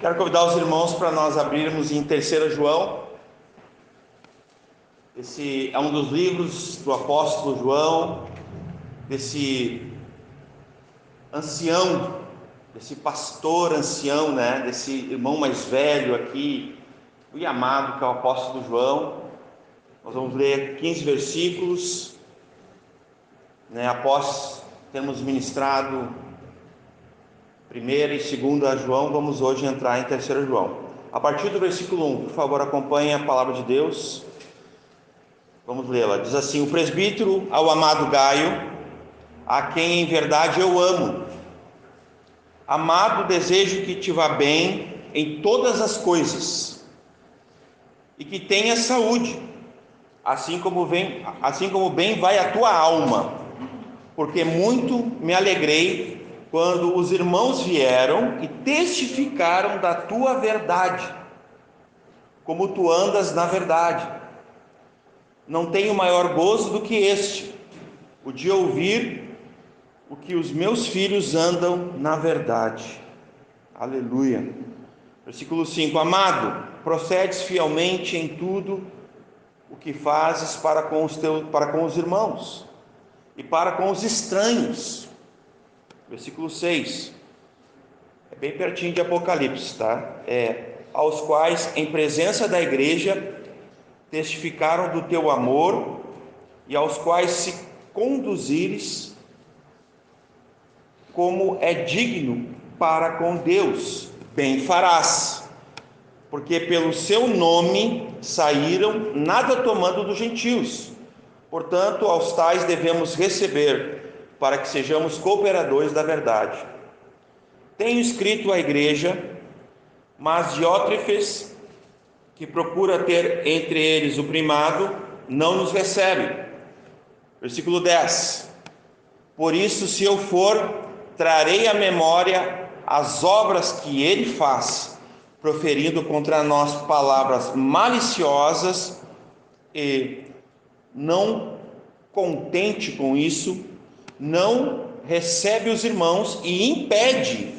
Quero convidar os irmãos para nós abrirmos em 3 João. Esse é um dos livros do apóstolo João, desse ancião, desse pastor ancião, né? Desse irmão mais velho aqui, o amado, que é o apóstolo João. Nós vamos ler 15 versículos, né? Após termos ministrado 1ª e 2ª João, vamos hoje entrar em 3 João. A partir do versículo 1, por favor, acompanhe a palavra de Deus. Vamos lê-la. Diz assim: o presbítero ao amado Gaio, a quem em verdade eu amo. Amado, desejo que te vá bem em todas as coisas e que tenha saúde, assim como bem vai a tua alma, porque muito me alegrei quando os irmãos vieram e testificaram da tua verdade, como tu andas na verdade. Não tenho maior gozo do que este, o de ouvir o que os meus filhos andam na verdade. Aleluia. Versículo 5: amado, procedes fielmente em tudo o que fazes para com os irmãos e para com os estranhos. Versículo 6, é bem pertinho de Apocalipse, tá? Aos quais, em presença da igreja, testificaram do teu amor, e aos quais, se conduzires como é digno para com Deus, bem farás, porque pelo seu nome saíram, nada tomando dos gentios. Portanto, aos tais devemos receber, para que sejamos cooperadores da verdade. Tenho escrito à igreja, mas Diótrefes, que procura ter entre eles o primado, não nos recebe. Versículo 10: por isso, se eu for, trarei à memória as obras que ele faz, proferindo contra nós palavras maliciosas, e não contente com isso, não recebe os irmãos e impede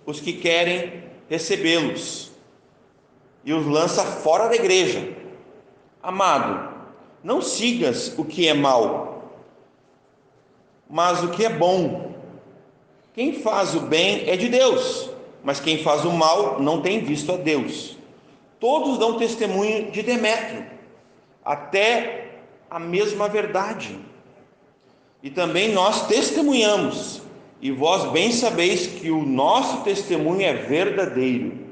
os que querem recebê-los, e os lança fora da igreja. Amado, não sigas o que é mal, mas o que é bom. Quem faz o bem é de Deus, mas quem faz o mal não tem visto a Deus. Todos dão testemunho de Demétrio, até a mesma verdade. E também nós testemunhamos, e vós bem sabeis que o nosso testemunho é verdadeiro.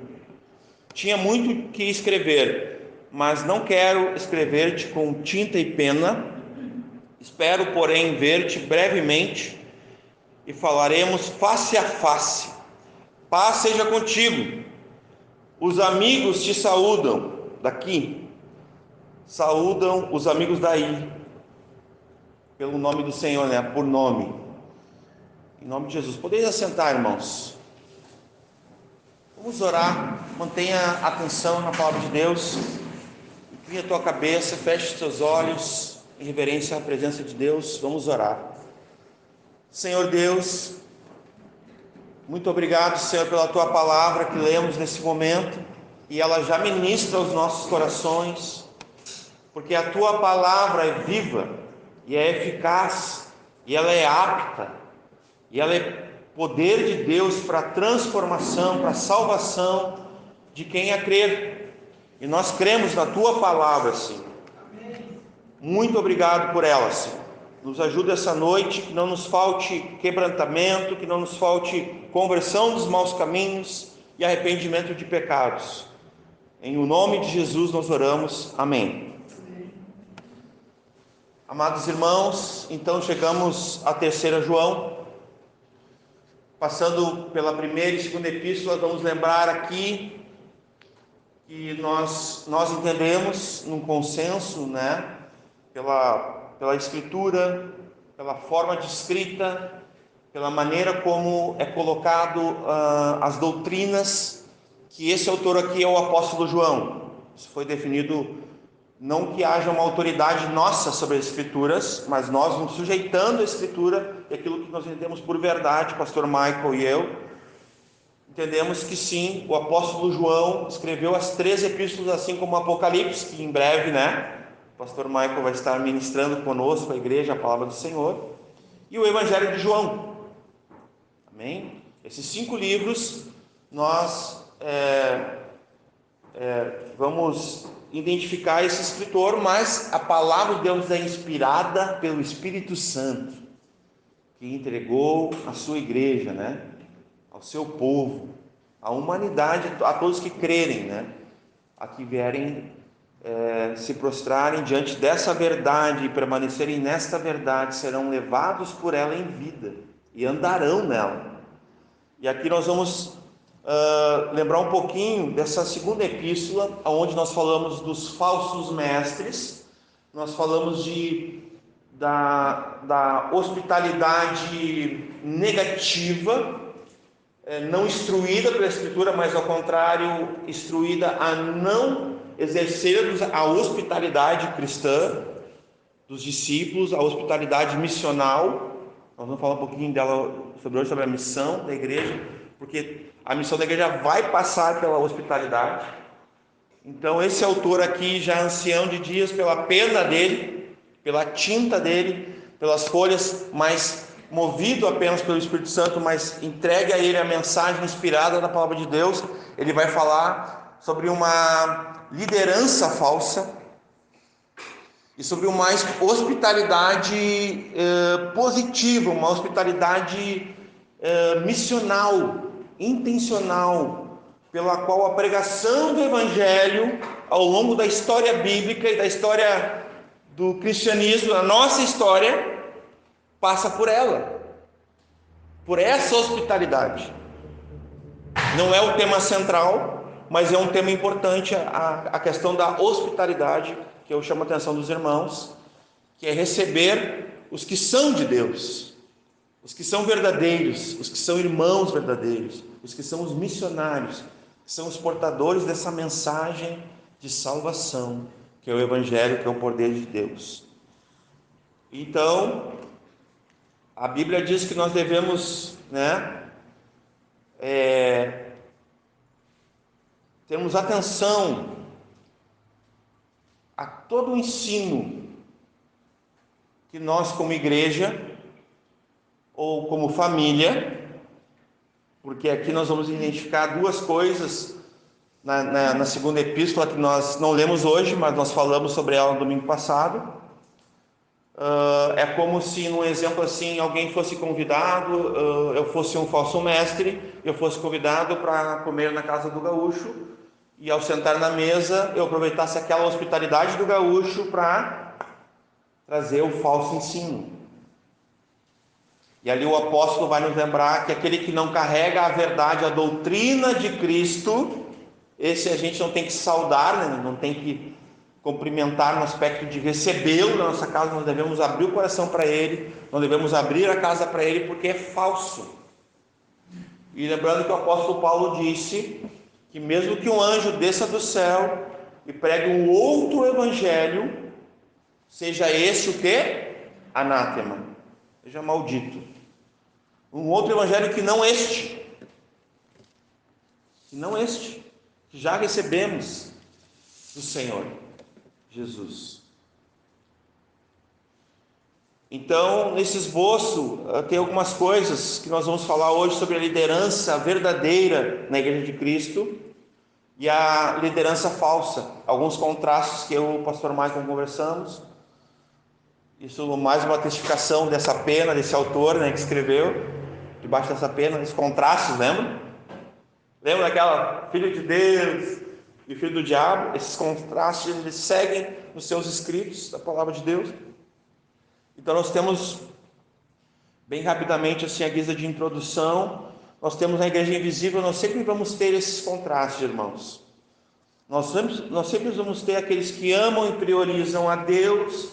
Tinha muito que escrever, mas não quero escrever-te com tinta e pena. Espero, porém, ver-te brevemente, e falaremos face a face. Paz seja contigo. Os amigos te saúdam daqui, saúdam os amigos daí, pelo nome do Senhor, né? Por nome, em nome de Jesus. Podeis assentar, irmãos. Vamos orar. Mantenha atenção na palavra de Deus. Incline a tua cabeça, feche os teus olhos em reverência à presença de Deus. Vamos orar. Senhor Deus, muito obrigado, Senhor, pela tua palavra que lemos nesse momento, e ela já ministra aos nossos corações, porque a tua palavra é viva e é eficaz, e ela é apta, e ela é poder de Deus para a transformação, para a salvação de quem a crer. E nós cremos na tua palavra, Senhor. Muito obrigado por ela, Senhor. Nos ajuda essa noite, que não nos falte quebrantamento, que não nos falte conversão dos maus caminhos e arrependimento de pecados. Em o nome de Jesus nós oramos. Amém. Amados irmãos, então chegamos a 3 João. Passando pela 1ª e 2ª epístola, vamos lembrar aqui que nós entendemos num consenso, né? Pela escritura, pela forma de escrita, pela maneira como é colocado as doutrinas, que esse autor aqui é o apóstolo João. Isso foi definido, não que haja uma autoridade nossa sobre as escrituras, mas nós nos sujeitando à escritura e aquilo que nós entendemos por verdade, pastor Michael e eu, entendemos que sim, o apóstolo João escreveu as 3 epístolas, assim como o Apocalipse, que em breve, o pastor Michael vai estar ministrando conosco, a igreja, a palavra do Senhor, e o Evangelho de João. Amém? Esses 5 livros nós vamos identificar esse escritor, mas a palavra de Deus é inspirada pelo Espírito Santo, que entregou a sua igreja, ao seu povo, à humanidade, a todos que crerem, a que vierem se prostrarem diante dessa verdade e permanecerem nesta verdade, serão levados por ela em vida e andarão nela. E aqui nós vamos lembrar um pouquinho dessa segunda epístola, onde nós falamos dos falsos mestres, nós falamos da hospitalidade negativa, não instruída pela Escritura, mas ao contrário, instruída a não exercer a hospitalidade cristã dos discípulos, a hospitalidade missional. Nós vamos falar um pouquinho dela sobre a missão da igreja, porque a missão da igreja vai passar pela hospitalidade. Então esse autor aqui, já ancião de dias, pela pena dele, pela tinta dele, pelas folhas, mas movido apenas pelo Espírito Santo, mas entregue a ele a mensagem inspirada na palavra de Deus, ele vai falar sobre uma liderança falsa e sobre uma hospitalidade positiva, uma hospitalidade missional, intencional, pela qual a pregação do Evangelho, ao longo da história bíblica e da história do cristianismo, a nossa história, passa por ela, por essa hospitalidade. Não é o tema central, mas é um tema importante, a questão da hospitalidade, que eu chamo a atenção dos irmãos, que é receber os que são de Deus, os que são verdadeiros, os que são irmãos verdadeiros, os que são os missionários, que são os portadores dessa mensagem de salvação, que é o Evangelho, que é o poder de Deus. Então, a Bíblia diz que nós devemos, termos atenção a todo o ensino que nós, como igreja ou como família, porque aqui nós vamos identificar 2 coisas na segunda epístola, que nós não lemos hoje, mas nós falamos sobre ela no domingo passado. É como se, num exemplo assim, alguém fosse convidado, eu fosse um falso mestre, eu fosse convidado para comer na casa do gaúcho, e ao sentar na mesa eu aproveitasse aquela hospitalidade do gaúcho para trazer o falso ensino. E ali o apóstolo vai nos lembrar que aquele que não carrega a verdade, a doutrina de Cristo, esse a gente não tem que saudar, não tem que cumprimentar no aspecto de recebê-lo na nossa casa. Nós devemos abrir o coração para ele, nós devemos abrir a casa para ele, porque é falso. E lembrando que o apóstolo Paulo disse que mesmo que um anjo desça do céu e pregue um outro evangelho, seja esse o quê? Anátema, seja maldito. Um outro evangelho que não este, que já recebemos do Senhor Jesus. Então, nesse esboço, tem algumas coisas que nós vamos falar hoje sobre a liderança verdadeira na Igreja de Cristo e a liderança falsa. Alguns contrastes que eu e o pastor Michael conversamos. Isso mais uma testificação dessa pena, desse autor, que escreveu, debaixo dessa pena, esses contrastes, lembra? Lembra daquela filho de Deus e filho do diabo? Esses contrastes, eles seguem nos seus escritos da palavra de Deus. Então nós temos, bem rapidamente, assim, a guisa de introdução, nós temos na Igreja Invisível, nós sempre vamos ter esses contrastes, irmãos. Nós sempre vamos ter aqueles que amam e priorizam a Deus,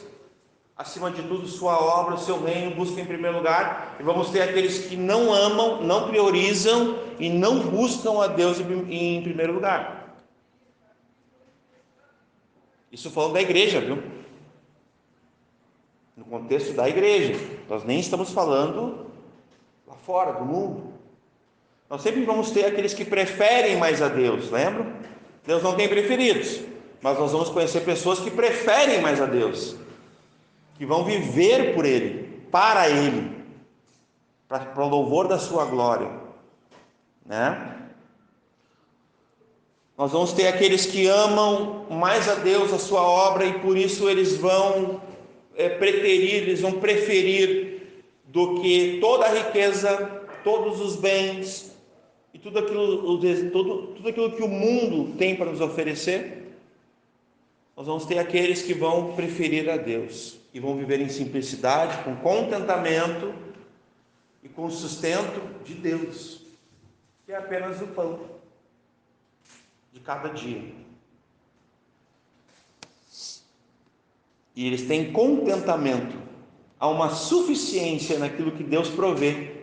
acima de tudo, sua obra, o seu reino, buscam em primeiro lugar, e vamos ter aqueles que não amam, não priorizam e não buscam a Deus em primeiro lugar. Isso falando da igreja, viu? No contexto da igreja, nós nem estamos falando lá fora, do mundo. Nós sempre vamos ter aqueles que preferem mais a Deus, lembra? Deus não tem preferidos, mas nós vamos conhecer pessoas que preferem mais a Deus, que vão viver por Ele, para Ele, para o louvor da sua glória, né? Nós vamos ter aqueles que amam mais a Deus, a sua obra, e por isso eles vão preferir do que toda a riqueza, todos os bens e tudo aquilo que o mundo tem para nos oferecer. Nós vamos ter aqueles que vão preferir a Deus e vão viver em simplicidade, com contentamento e com o sustento de Deus, que é apenas o pão de cada dia. E eles têm contentamento, há uma suficiência naquilo que Deus provê.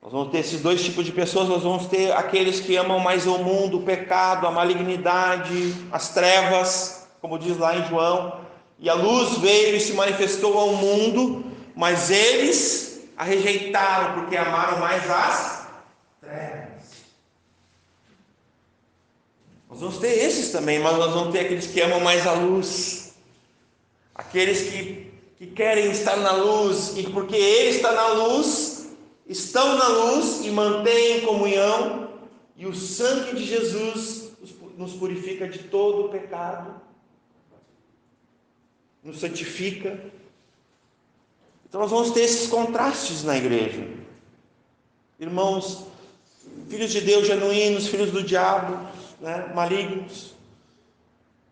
Nós vamos ter esses dois tipos de pessoas. Nós vamos ter aqueles que amam mais o mundo, o pecado, a malignidade, as trevas, como diz lá em João, e a luz veio e se manifestou ao mundo, mas eles a rejeitaram, porque amaram mais as trevas. Nós vamos ter esses também, mas nós vamos ter aqueles que amam mais a luz, aqueles que querem estar na luz, e porque Ele está na luz, estão na luz e mantêm comunhão, e o sangue de Jesus nos purifica de todo o pecado, nos santifica. Então nós vamos ter esses contrastes na igreja, irmãos, filhos de Deus genuínos, filhos do diabo, né, malignos,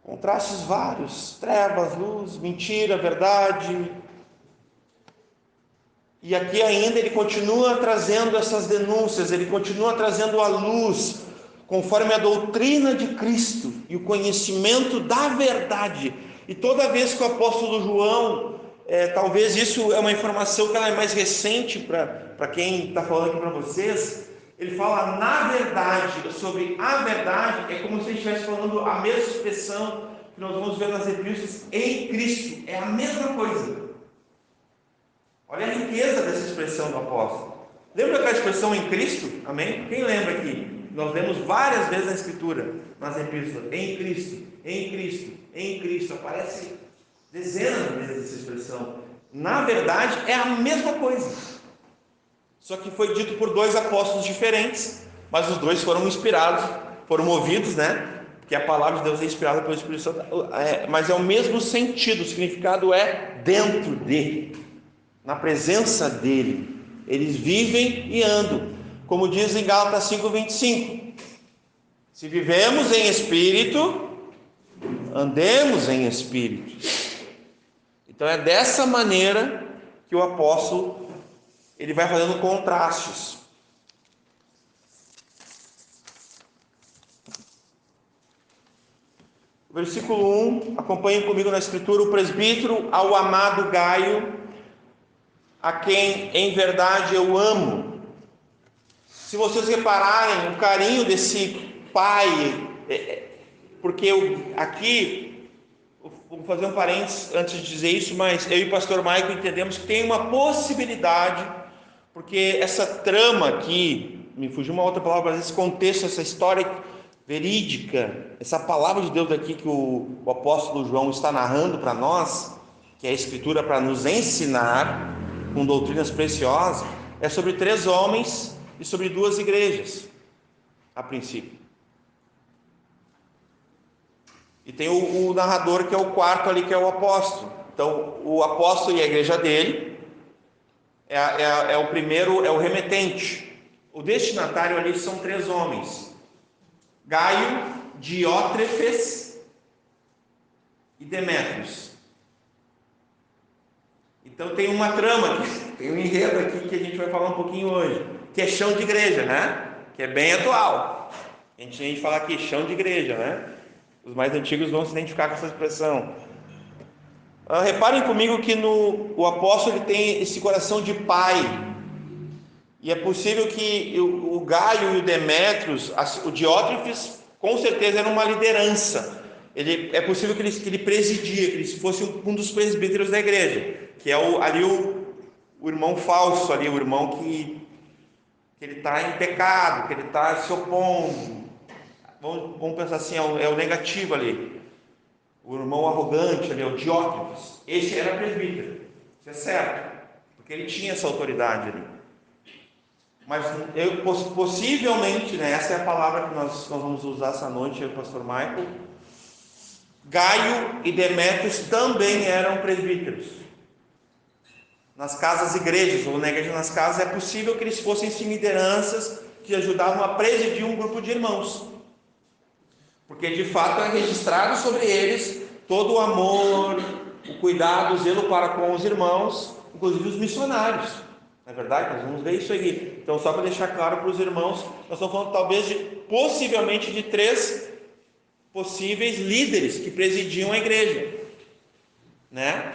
contrastes vários, trevas, luz, mentira, verdade. E aqui ainda ele continua trazendo essas denúncias, ele continua trazendo a luz, conforme a doutrina de Cristo e o conhecimento da verdade. E toda vez que o apóstolo João, talvez isso é uma informação que ela é mais recente para quem está falando aqui para vocês, ele fala na verdade, sobre a verdade, é como se ele estivesse falando a mesma expressão que nós vamos ver nas epístolas, em Cristo, é a mesma coisa. Olha a riqueza dessa expressão do apóstolo. Lembra aquela expressão em Cristo? Amém? Quem lembra aqui? Nós lemos várias vezes na Escritura, nas epístolas, em Cristo, em Cristo, em Cristo. Aparece dezenas de vezes essa expressão. Na verdade, é a mesma coisa. Só que foi dito por dois apóstolos diferentes, mas os dois foram inspirados, foram movidos, né? Porque a palavra de Deus é inspirada pelo Espírito Santo, mas é o mesmo sentido, o significado é dentro dele, na presença dele. Eles vivem e andam, como diz em Gálatas 5:25. Se vivemos em espírito, andemos em espírito. Então é dessa maneira que o apóstolo ele vai fazendo contrastes. Versículo 1, acompanhem comigo na escritura: o presbítero ao amado Gaio, a quem em verdade eu amo. Se vocês repararem o carinho desse pai, porque aqui, vou fazer um parênteses antes de dizer isso, mas eu e o pastor Maico entendemos que tem uma possibilidade, porque essa trama aqui, me fugiu uma outra palavra, mas esse contexto, essa história verídica, essa palavra de Deus aqui que o apóstolo João está narrando para nós, que é a escritura para nos ensinar com doutrinas preciosas, é sobre 3 homens e sobre 2 igrejas, a princípio. E tem o narrador, que é o quarto ali, que é o apóstolo. Então, o apóstolo e a igreja dele é o primeiro, é o remetente. O destinatário ali são 3 homens: Gaio, Diótrefes e Demétrios. Então tem uma trama aqui, tem um enredo aqui que a gente vai falar um pouquinho hoje, que é chão de igreja, né? Que é bem atual. A gente fala aqui chão de igreja, né? Os mais antigos vão se identificar com essa expressão. Reparem comigo que o apóstolo ele tem esse coração de pai. E é possível que o Gaio e o Demétrios, o Diótrefes, com certeza era uma liderança. É possível que ele presidia, que ele fosse um dos presbíteros da igreja, que é o irmão falso, ali, o irmão que ele está em pecado, que ele está se opondo. Vamos pensar assim, é o negativo ali. O irmão arrogante ali, o Diótrefes. Esse era presbítero. Isso é certo, porque ele tinha essa autoridade ali. Mas possivelmente, né, essa é a palavra que nós vamos usar essa noite, o pastor Michael. Gaio e Demétrios também eram presbíteros. Nas casas igrejas, ou na igreja nas casas, é possível que eles fossem sim lideranças que ajudavam a presidir um grupo de irmãos. Porque de fato é registrado sobre eles todo o amor, o cuidado, o zelo para com os irmãos, inclusive os missionários. Não é verdade? Nós vamos ver isso aqui. Então, só para deixar claro para os irmãos, nós estamos falando talvez possivelmente de 3 possíveis líderes que presidiam a igreja, né?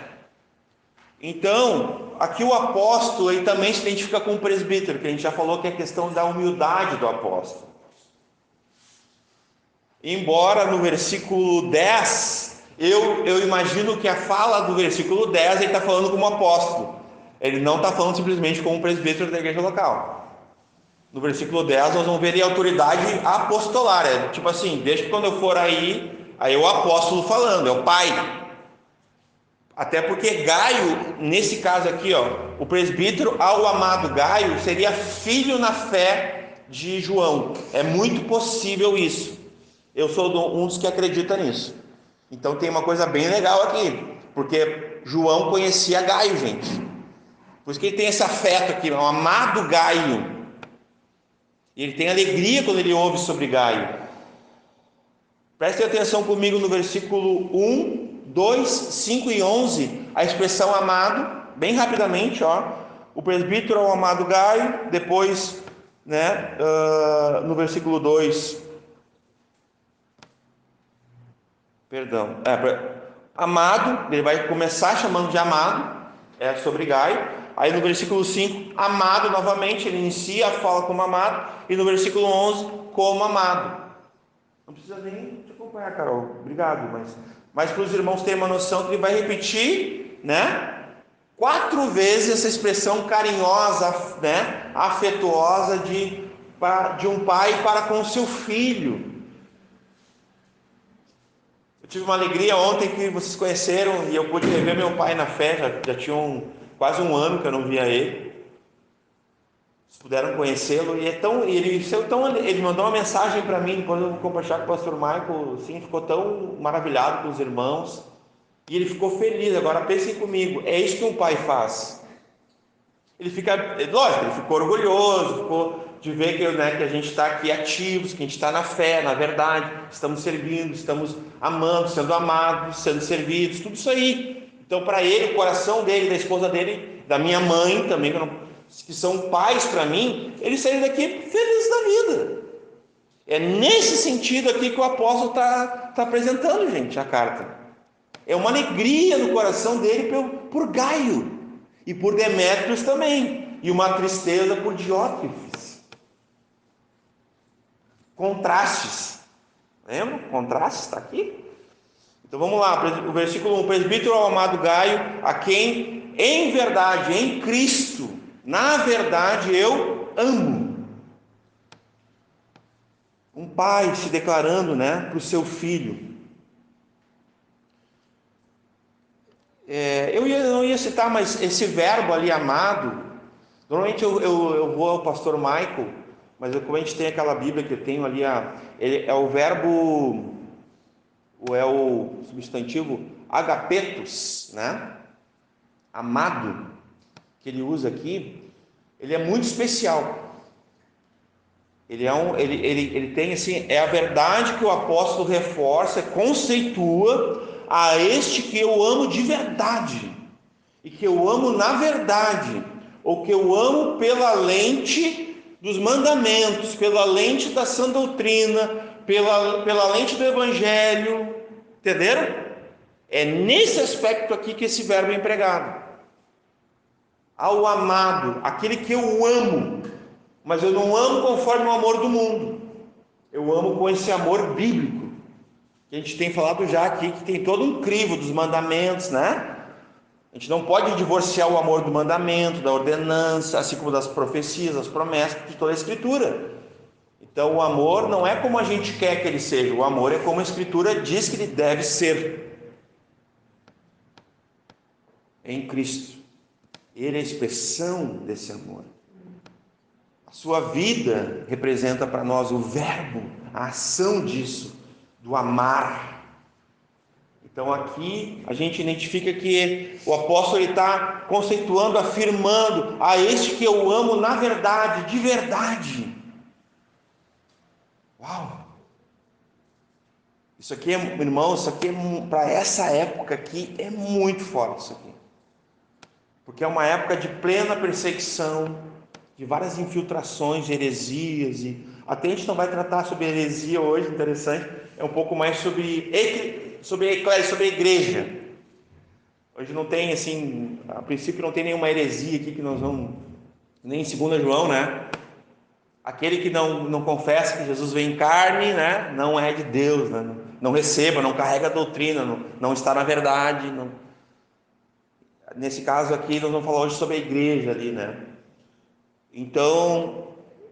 Então, aqui o apóstolo ele também se identifica com o presbítero, que a gente já falou que é a questão da humildade do apóstolo. Embora no versículo 10, eu imagino que a fala do versículo 10 ele está falando como apóstolo. Ele não está falando simplesmente como presbítero da igreja local. No versículo 10 nós vamos ver a autoridade apostolária. Tipo assim, desde que quando eu for aí é o apóstolo falando, é o pai. Até porque Gaio, nesse caso aqui, o presbítero ao amado Gaio seria filho na fé de João. É muito possível isso. Eu sou um dos que acredita nisso. Então tem uma coisa bem legal aqui, porque João conhecia Gaio, gente. Por isso que ele tem esse afeto aqui, o amado Gaio. E ele tem alegria quando ele ouve sobre Gaio. Prestem atenção comigo no versículo 1, 2, 5 e 11, a expressão amado, bem rapidamente, o presbítero é o amado Gaio, depois, né, no versículo 2, amado, ele vai começar chamando de amado, é sobre Gaio. Aí no versículo 5, amado novamente, ele inicia a fala como amado, e no versículo 11, como amado. Não precisa nem te acompanhar, Carol, obrigado, mas para os irmãos terem uma noção que ele vai repetir, né, 4 vezes essa expressão carinhosa, né, afetuosa de um pai para com seu filho. Eu tive uma alegria ontem que vocês conheceram e eu pude rever meu pai na fé, já tinha quase um ano que eu não via ele. Vocês puderam conhecê-lo e ele mandou uma mensagem para mim, depois eu vou compartilhar com o pastor Michael, assim, ficou tão maravilhado com os irmãos e ele ficou feliz. Agora pensem comigo, é isso que um pai faz. Ele ficou orgulhoso, de ver que a gente está aqui ativos, que a gente está na fé, na verdade, estamos servindo, estamos amando, sendo amados, sendo servidos, tudo isso aí. Então, para ele, o coração dele, da esposa dele, da minha mãe também, que são pais para mim, eles saíram daqui felizes da vida. É nesse sentido aqui que o apóstolo está apresentando, gente, a carta. É uma alegria no coração dele por Gaio e por Demétrios também, e uma tristeza por Diótrefes. Contrastes, lembra? Contrastes, está aqui. Então vamos lá, o versículo 1, presbítero ao amado Gaio, a quem em verdade, em Cristo, na verdade eu amo. Um pai se declarando, né, para o seu filho. Eu não ia citar, mas esse verbo ali, amado, normalmente eu vou ao pastor Michael, mas como a gente tem aquela Bíblia que eu tenho ali, ele é o verbo, ou é o substantivo agapetos, né? Amado, que ele usa aqui, ele é muito especial. Ele tem assim, é a verdade que o apóstolo reforça, conceitua a este que eu amo de verdade, e que eu amo na verdade, ou que eu amo pela lente dos mandamentos, pela lente da sã doutrina, pela lente do evangelho, entenderam? É nesse aspecto aqui que esse verbo é empregado. Ao amado, aquele que eu amo, mas eu não amo conforme o amor do mundo, eu amo com esse amor bíblico, que a gente tem falado já aqui, que tem todo um crivo dos mandamentos, né? A gente não pode divorciar o amor do mandamento, da ordenança, assim como das profecias, das promessas, de toda a Escritura. Então, o amor não é como a gente quer que ele seja, o amor é como a Escritura diz que ele deve ser. Em Cristo. Ele é a expressão desse amor. A sua vida representa para nós o verbo, a ação disso, do amar. Então aqui a gente identifica que o apóstolo está conceituando, afirmando: a este que eu amo na verdade, de verdade. Uau! Isso aqui, irmão, isso aqui para essa época aqui é muito forte isso aqui. Porque é uma época de plena perseguição, de várias infiltrações, de heresias, e até a gente não vai tratar sobre heresia hoje, interessante, é um pouco mais sobre a igreja. Hoje não tem, assim, a princípio não tem nenhuma heresia aqui que nós vamos, nem em 2 João, né? Aquele que não confessa que Jesus veio em carne, né? Não é de Deus, né? Não receba, não carrega a doutrina, não está na verdade, não. Nesse caso aqui, nós vamos falar hoje sobre a igreja ali, né? Então,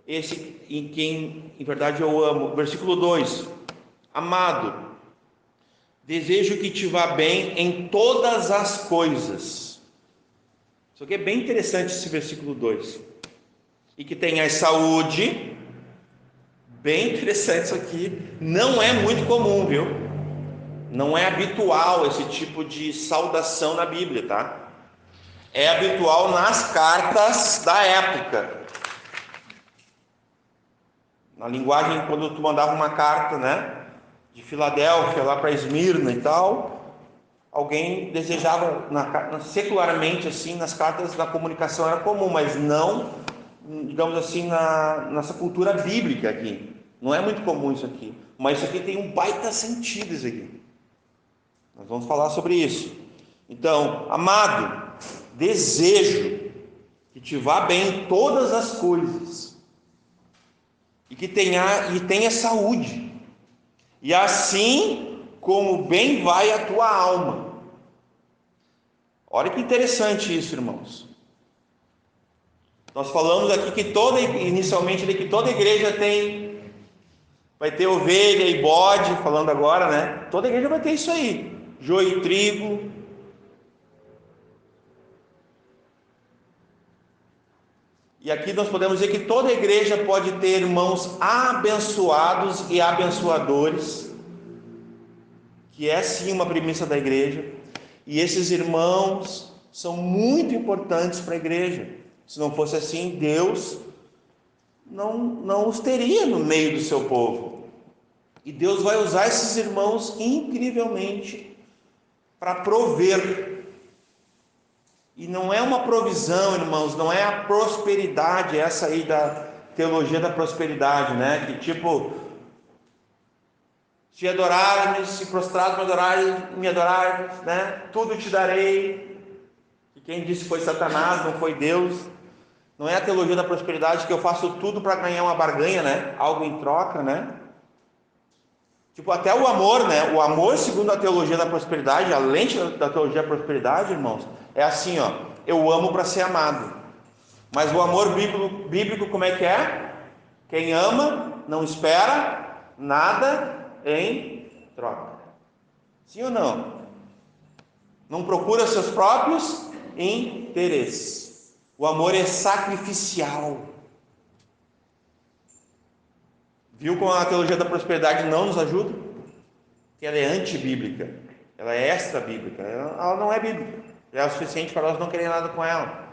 esse em quem, em verdade, eu amo. Versículo 2. Amado, desejo que te vá bem em todas as coisas. Isso aqui é bem interessante, esse versículo 2. E que tenhas saúde. Bem interessante isso aqui. Não é muito comum, viu? Não é habitual esse tipo de saudação na Bíblia, tá? É habitual nas cartas da época. Na linguagem, quando tu mandava uma carta, né, de Filadélfia lá para Esmirna e tal, alguém desejava, secularmente assim, nas cartas da comunicação era comum, mas não, digamos assim, nessa cultura bíblica aqui. Não é muito comum isso aqui. Mas isso aqui tem um baita sentido, isso aqui. Nós vamos falar sobre isso. Então, amado, desejo que te vá bem em todas as coisas e que tenha saúde, e assim como bem vai a tua alma. Olha que interessante isso, irmãos. Nós falamos aqui que inicialmente que toda igreja vai ter ovelha e bode, falando agora, né? Toda igreja vai ter isso aí, joio e trigo. E aqui nós podemos dizer que toda igreja pode ter irmãos abençoados e abençoadores, que é sim uma premissa da igreja, e esses irmãos são muito importantes para a igreja. Se não fosse assim, Deus não os teria no meio do seu povo. E Deus vai usar esses irmãos incrivelmente para prover. E não é uma provisão, irmãos, não é a prosperidade, essa aí da teologia da prosperidade, né? Que tipo, se adorares, se prostrados me adorares, né? Tudo te darei. E quem disse foi Satanás, não foi Deus. Não é a teologia da prosperidade que eu faço tudo para ganhar uma barganha, né? Algo em troca, né? Tipo, até o amor, né? O amor, segundo a teologia da prosperidade, a lente da teologia da prosperidade, irmãos, é assim, ó. Eu amo para ser amado. Mas o amor bíblico, como é que é? Quem ama não espera nada em troca. Sim ou não? Não procura seus próprios interesses. O amor é sacrificial. Viu como a teologia da prosperidade não nos ajuda? Que ela é antibíblica, ela é extra-bíblica, ela não é bíblica, já é o suficiente para nós não querer nada com ela.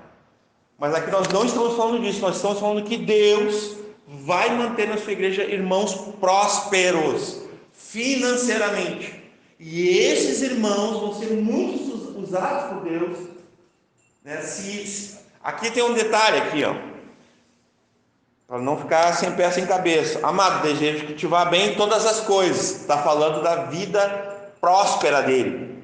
Mas aqui nós não estamos falando disso, nós estamos falando que Deus vai manter na sua igreja irmãos prósperos, financeiramente. E esses irmãos vão ser muito usados por Deus, né? Aqui tem um detalhe aqui, ó, para não ficar sem pé sem cabeça. Amado, desejo que te vá bem em todas as coisas. Está falando da vida próspera dele.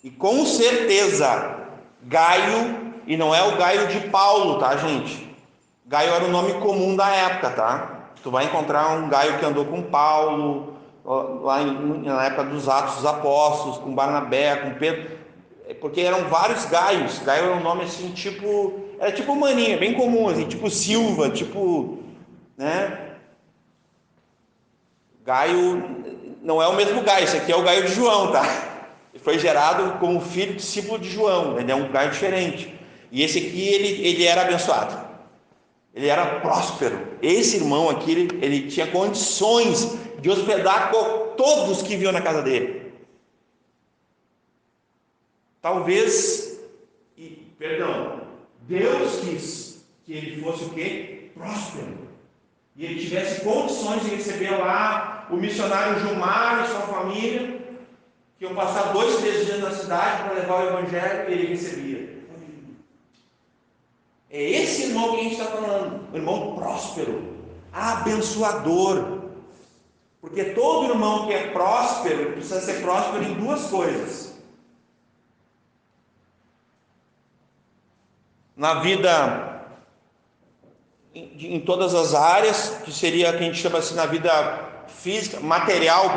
E com certeza, Gaio, e não é o Gaio de Paulo, tá, gente? Gaio era o nome comum da época, tá? Tu vai encontrar um Gaio que andou com Paulo, lá na época dos Atos dos Apóstolos, com Barnabé, com Pedro. porque eram vários Gaios. Gaio era um nome assim, tipo, era tipo Maninha, bem comum, assim, tipo Silva, tipo, né? Gaio não é o mesmo Gaio, esse aqui é o Gaio de João, tá? Ele foi gerado como filho discípulo de João, ele é um Gaio diferente. E esse aqui, ele era abençoado, ele era próspero. Esse irmão aqui, ele tinha condições de hospedar todos que viviam na casa dele. Talvez, Deus quis que ele fosse o quê? Próspero. E ele tivesse condições de receber lá o missionário Gilmar e sua família, que iam passar 2, 3 dias na cidade para levar o evangelho, e ele recebia. É esse irmão que a gente está falando, um irmão próspero, abençoador. Porque todo irmão que é próspero, precisa ser próspero em 2 coisas. Na vida, em todas as áreas, que seria, que a gente chama assim, na vida física, material,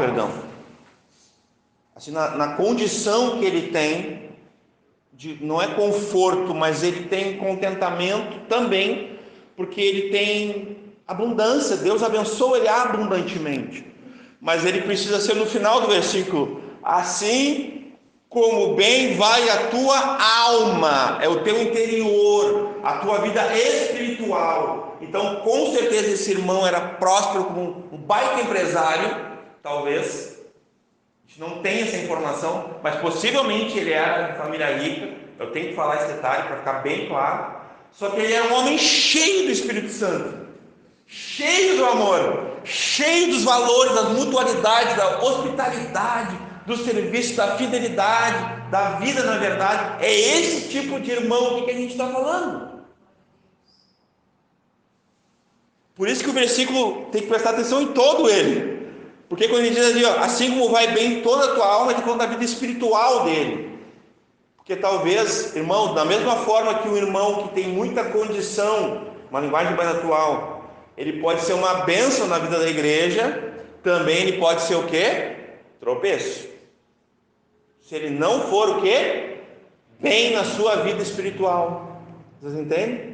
assim, na condição que ele tem, não é conforto, mas ele tem contentamento também, porque ele tem abundância, Deus abençoa ele abundantemente. Mas ele precisa ser, no final do versículo, assim como bem vai a tua alma, é o teu interior, a tua vida espiritual. Então, com certeza esse irmão era próspero como um baita empresário, talvez. A gente não tem essa informação, mas possivelmente ele era de família rica. Eu tenho que falar esse detalhe para ficar bem claro. Só que ele era um homem cheio do Espírito Santo, cheio do amor, cheio dos valores, das mutualidades, da hospitalidade, do serviço, da fidelidade, da vida na verdade. É esse tipo de irmão que a gente está falando. Por isso que o versículo tem que prestar atenção em todo ele, porque quando ele diz ali, assim como vai bem toda a tua alma, ele está falando da vida espiritual dele. Porque talvez, irmão, da mesma forma que um irmão que tem muita condição, uma linguagem mais atual, ele pode ser uma bênção na vida da igreja, também ele pode ser o quê? Tropeço. Se ele não for o quê? Bem na sua vida espiritual. Vocês entendem?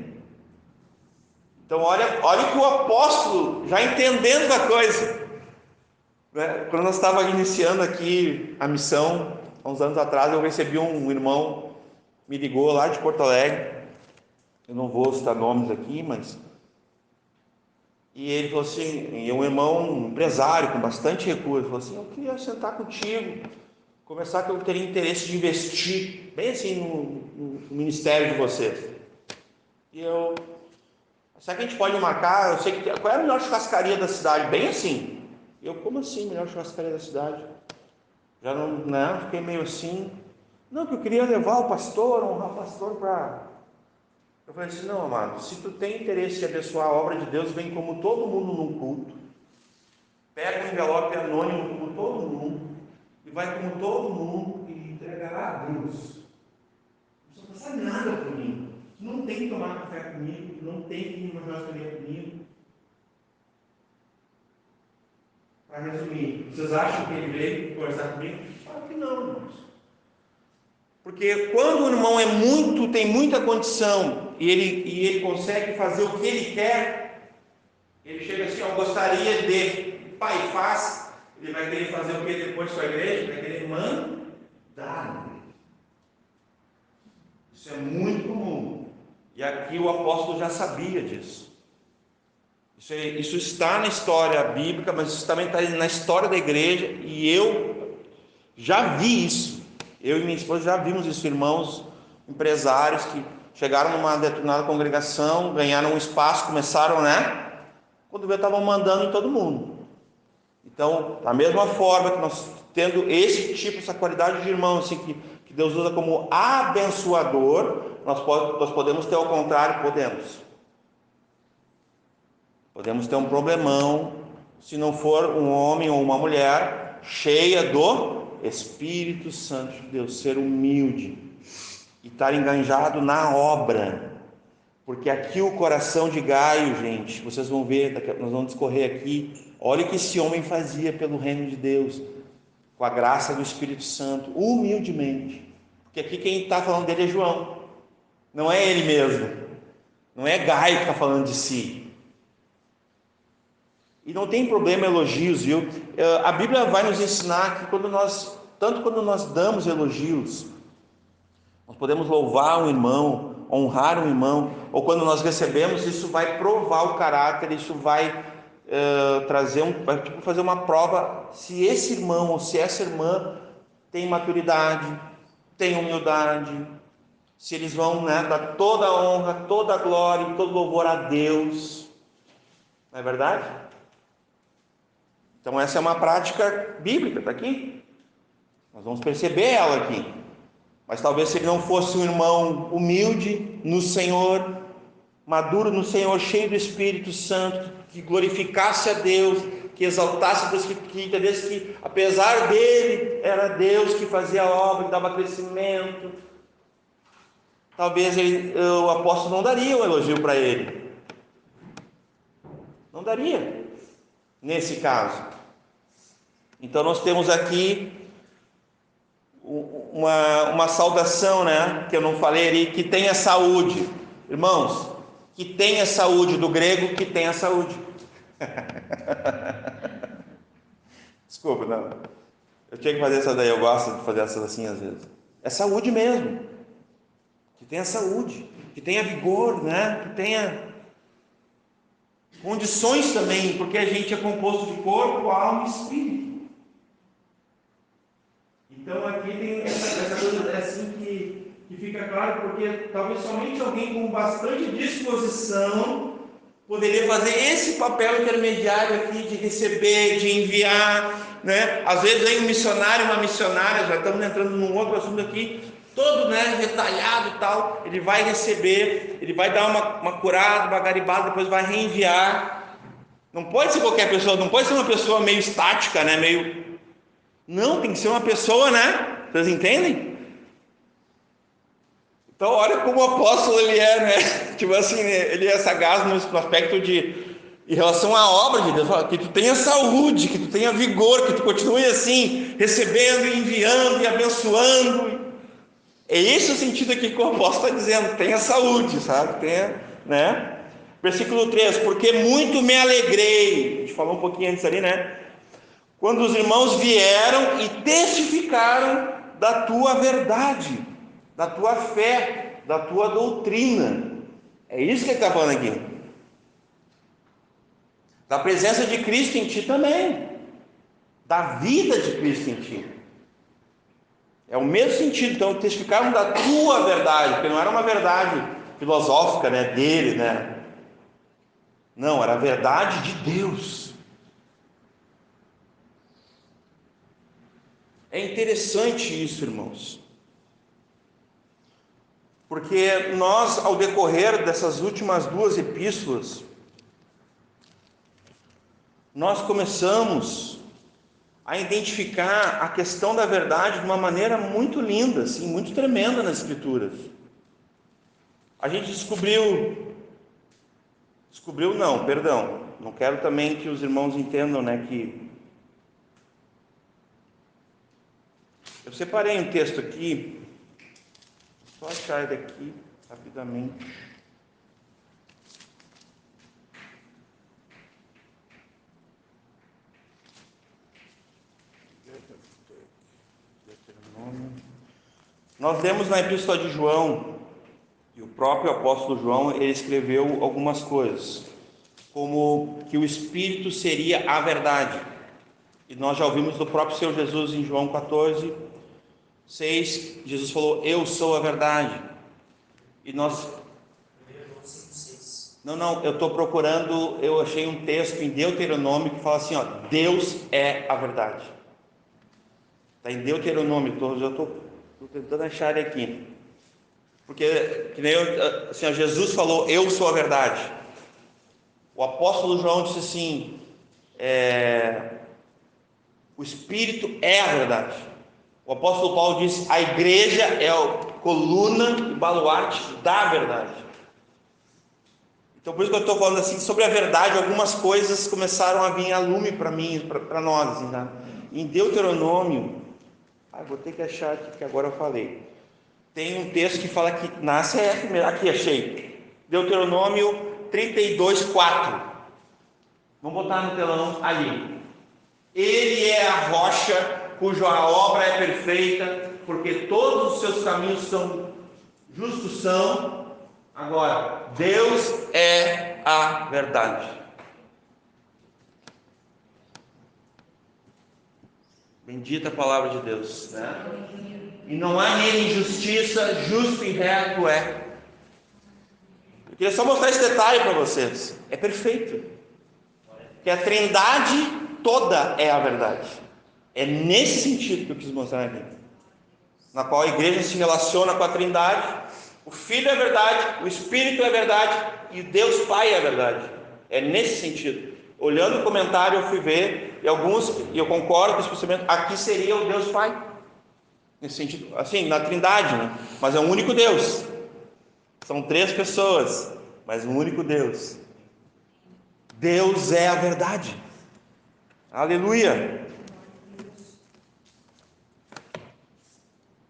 Então olha que o apóstolo, já entendendo a coisa, né? Quando nós estávamos iniciando aqui a missão, há uns anos atrás, eu recebi um irmão, me ligou lá de Porto Alegre, eu não vou citar nomes aqui, mas... E ele falou assim, é um irmão empresário com bastante recursos, falou assim, eu queria sentar contigo, conversar que eu teria interesse de investir, bem assim, no ministério de vocês. E eu, será que a gente pode marcar? Eu sei que, qual é a melhor churrascaria da cidade? Bem assim. Eu, como assim, melhor churrascaria da cidade? Já não, né? Fiquei meio assim. Não, que eu queria levar o pastor, honrar o pastor para... Eu falei assim, não, amado, se tu tem interesse em abençoar a obra de Deus, vem como todo mundo num culto, pega um envelope anônimo como todo mundo, e vai como todo mundo e entregará a Deus. Não precisa passar nada por mim. Tu não tem que tomar café comigo, tu não tem que ir numa churrascaria comigo. Para resumir, vocês acham que ele veio conversar comigo? Claro que não, irmãos. Porque quando o irmão tem muita condição e ele consegue fazer o que ele quer, ele chega assim, eu gostaria de, pai, faz, ele vai querer fazer o que depois de sua igreja? Vai querer mandar. Isso é muito comum. E aqui o apóstolo já sabia disso. Isso está na história bíblica, mas isso também está na história da igreja, e eu já vi isso. Eu e minha esposa já vimos isso, irmãos empresários que chegaram numa determinada congregação, ganharam um espaço, começaram, né? Quando vê, estavam mandando em todo mundo. Então, da mesma forma que nós tendo esse tipo, essa qualidade de irmão, assim, que Deus usa como abençoador, nós podemos ter ao contrário, podemos ter um problemão, se não for um homem ou uma mulher cheia do Espírito Santo de Deus, ser humilde e estar enganjado na obra, porque aqui o coração de Gaio, gente, vocês vão ver, nós vamos discorrer aqui, olha o que esse homem fazia pelo reino de Deus, com a graça do Espírito Santo, humildemente, Porque aqui quem está falando dele é João, não é ele mesmo, não é Gaio que está falando de si. E não tem problema elogios, viu? A Bíblia vai nos ensinar que tanto quando nós damos elogios, nós podemos louvar um irmão, honrar um irmão, ou quando nós recebemos, isso vai provar o caráter, isso vai vai fazer uma prova se esse irmão ou se essa irmã tem maturidade, tem humildade, se eles vão, né, dar toda a honra, toda a glória e todo louvor a Deus. Não é verdade? Então essa é uma prática bíblica, está aqui. Nós vamos perceber ela aqui. Mas talvez se ele não fosse um irmão humilde no Senhor, maduro no Senhor, cheio do Espírito Santo, que glorificasse a Deus, que exaltasse a Deus, que entendesse que apesar dele, era Deus que fazia a obra, que dava crescimento, talvez o apóstolo não daria um elogio para ele. Não daria, nesse caso. Então nós temos aqui uma saudação, né, que eu não falei ali, que tenha saúde. Irmãos, que tenha saúde, do grego, que tenha saúde. Desculpa, não. Eu tinha que fazer essa daí, eu gosto de fazer essas assim às vezes. É saúde mesmo. Que tenha saúde, que tenha vigor, né? Que tenha condições também, porque a gente é composto de corpo, alma e espírito. Então aqui tem essa coisa assim que fica claro, porque talvez somente alguém com bastante disposição poderia fazer esse papel intermediário aqui de receber, de enviar, né? Às vezes vem um missionário, uma missionária, já estamos entrando num outro assunto aqui, todo, né, retalhado e tal, ele vai receber, ele vai dar uma curada, uma garibada, depois vai reenviar. Não pode ser qualquer pessoa, não pode ser uma pessoa meio estática, né, não, tem que ser uma pessoa, né? Vocês entendem? Então, olha como o apóstolo ele é, né? Tipo assim, ele é sagaz no aspecto em relação à obra de Deus, que tu tenha saúde, que tu tenha vigor, que tu continue assim, recebendo, enviando e abençoando. É esse o sentido aqui que o apóstolo está dizendo, tenha saúde, sabe? Tenha, né? Versículo 3, porque muito me alegrei, a gente falou um pouquinho antes ali, né? Quando os irmãos vieram e testificaram da tua verdade, da tua fé, da tua doutrina. É isso que ele está falando aqui. Da presença de Cristo em ti também, da vida de Cristo em ti. É o mesmo sentido. Então, testificaram da tua verdade, porque não era uma verdade filosófica, né, dele, né? Não, era a verdade de Deus. É interessante isso, irmãos, porque nós, ao decorrer dessas últimas duas epístolas, nós começamos a identificar a questão da verdade de uma maneira muito linda, assim, muito tremenda nas Escrituras. A gente não quero também que os irmãos entendam, né, que eu separei um texto aqui, só achar ele aqui rapidamente. Nós lemos na Epístola de João, e o próprio apóstolo João, ele escreveu algumas coisas, como que o Espírito seria a verdade. E nós já ouvimos do próprio Senhor Jesus em João 14, 6, Jesus falou, eu sou a verdade. E nós... Não, eu estou procurando, eu achei um texto em Deuteronômio que fala assim, ó, Deus é a verdade. Está em Deuteronômio, eu estou tentando achar ele aqui. Porque, que nem assim, Jesus falou, eu sou a verdade. O apóstolo João disse assim, o Espírito é a verdade. O apóstolo Paulo disse, a igreja é a coluna e baluarte da verdade. Então, por isso que eu estou falando assim, sobre a verdade, algumas coisas começaram a vir a lume para mim, para nós. Assim, tá? Em Deuteronômio, vou ter que achar aqui, que agora eu falei. Tem um texto que fala que nasce aqui, achei. Deuteronômio 32:4. Vamos botar no telão ali. Ele é a rocha cuja obra é perfeita, porque todos os seus caminhos justos são. Agora, Deus é a verdade. Bendita a palavra de Deus, né? E não há nele injustiça, justo e reto é. Eu queria só mostrar esse detalhe para vocês. É perfeito. Que a Trindade toda é a verdade. É nesse sentido que eu quis mostrar aqui. Na qual a igreja se relaciona com a Trindade. O Filho é verdade, o Espírito é verdade e Deus Pai é verdade. É nesse sentido. Olhando o comentário eu fui ver, e alguns, e eu concordo com esse pensamento, aqui seria o Deus Pai. Nesse sentido, assim, na Trindade, né? Mas é um único Deus. São 3 pessoas, mas um único Deus. Deus é a verdade. Aleluia.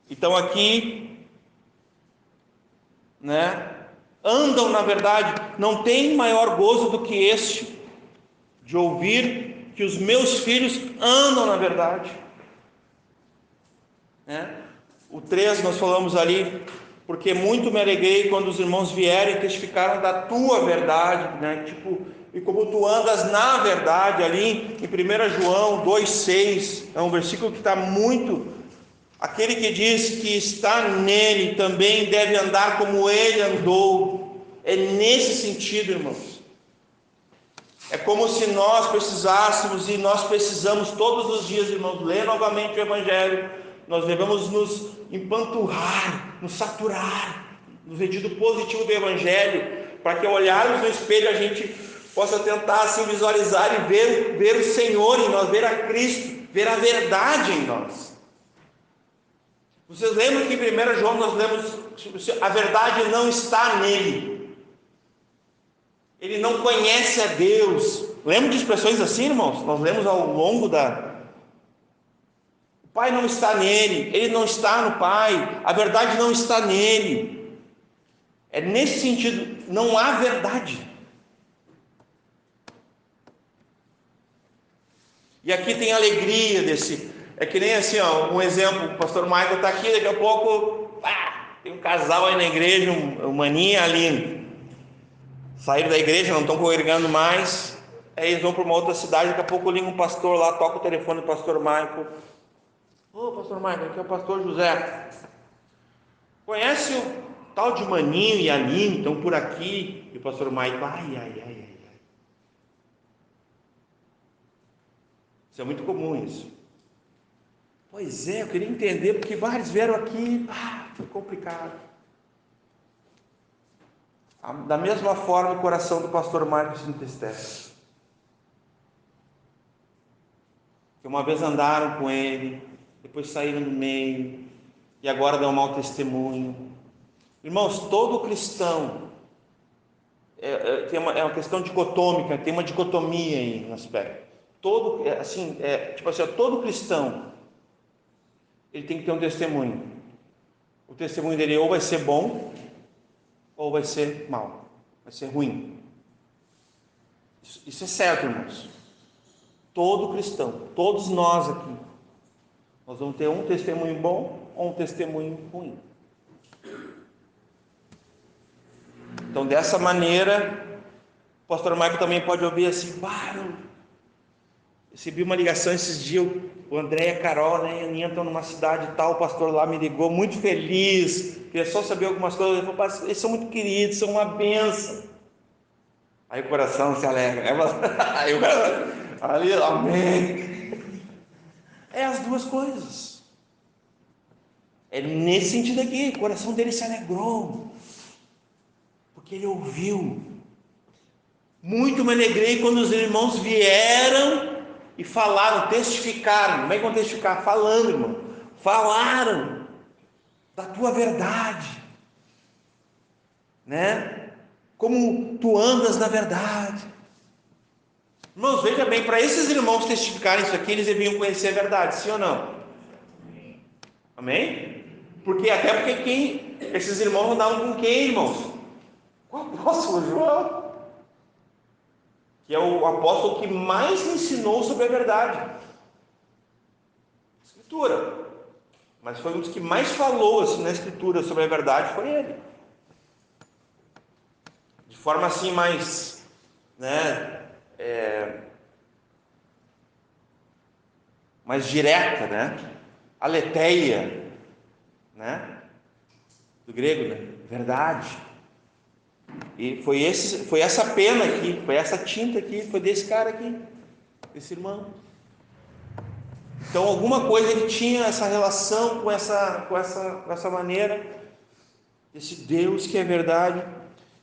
Então aqui, né? Andam na verdade. Não tem maior gozo do que este, de ouvir que os meus filhos andam na verdade. O 3 nós falamos ali, porque muito me alegrei quando os irmãos vieram e testificaram da tua verdade, né? E como tu andas na verdade, ali em 1 João 2,6, é um versículo que está muito, aquele que diz que está nele também deve andar como ele andou. É nesse sentido, irmãos. É como se nós precisássemos, e nós precisamos todos os dias, irmãos, ler novamente o Evangelho. Nós devemos nos empanturrar, nos saturar, no sentido positivo do Evangelho, para que ao olharmos no espelho a gente possa tentar assim visualizar e ver o Senhor em nós, ver a Cristo, ver a verdade em nós. Vocês lembram que em 1 João nós lemos, a verdade não está nele. Ele não conhece a Deus. Lembra de expressões assim, irmãos? Nós lemos ao longo O Pai não está nele, ele não está no Pai, a verdade não está nele. É nesse sentido, não há verdade. E aqui tem alegria desse. É que nem assim, ó, um exemplo, o pastor Michael está aqui, daqui a pouco tem um casal aí na igreja, um maninho e a Aline. Saíram da igreja, não estão congregando mais. Aí eles vão para uma outra cidade, daqui a pouco liga um pastor lá, toca o telefone do pastor Michael. Ô, pastor Michael, aqui é o pastor José. Conhece o tal de Maninho e Aline, estão por aqui? E o pastor Michael, ai. Isso é muito comum, isso. Pois é, eu queria entender, porque vários vieram aqui, foi complicado. Da mesma forma, o coração do pastor Michael se entristece. Que uma vez andaram com ele, depois saíram do meio, e agora dão um mau testemunho. Irmãos, todo cristão é uma questão dicotômica, tem uma dicotomia aí no aspecto. Todo cristão, ele tem que ter um testemunho. O testemunho dele ou vai ser bom, ou vai ser mal, vai ser ruim. Isso é certo, irmãos. Todo cristão, todos nós aqui, nós vamos ter um testemunho bom ou um testemunho ruim. Então, dessa maneira, o pastor Michael também pode ouvir assim, eu recebi uma ligação esses dias, o André e a Carol, né, a Aninha estão numa cidade tal, o pastor lá me ligou, muito feliz, queria só saber algumas coisas. Ele falou, eles são muito queridos, são uma bênção. Aí o coração se alegra, aí o coração, ali, amém. É as duas coisas. É nesse sentido aqui, o coração dele se alegrou, porque ele ouviu. Muito me alegrei quando os irmãos vieram e falaram, testificaram. Como é que vão testificar? Falando, irmão. Falaram da tua verdade, né? Como tu andas na verdade. Irmãos, veja bem, para esses irmãos testificarem isso aqui, eles deviam conhecer a verdade, sim ou não? Amém? Porque esses irmãos andavam com quem, irmãos? Com o apóstolo João, que é o apóstolo que mais ensinou sobre a verdade. Escritura. Mas foi um dos que mais falou assim, na Escritura sobre a verdade, foi ele. De forma assim mais, né, mais direta, né? Aletheia, né? Do grego, né? Verdade. E foi essa pena aqui, foi essa tinta aqui, foi desse cara aqui, desse irmão. Então, alguma coisa ele tinha essa relação com essa maneira, esse Deus que é verdade.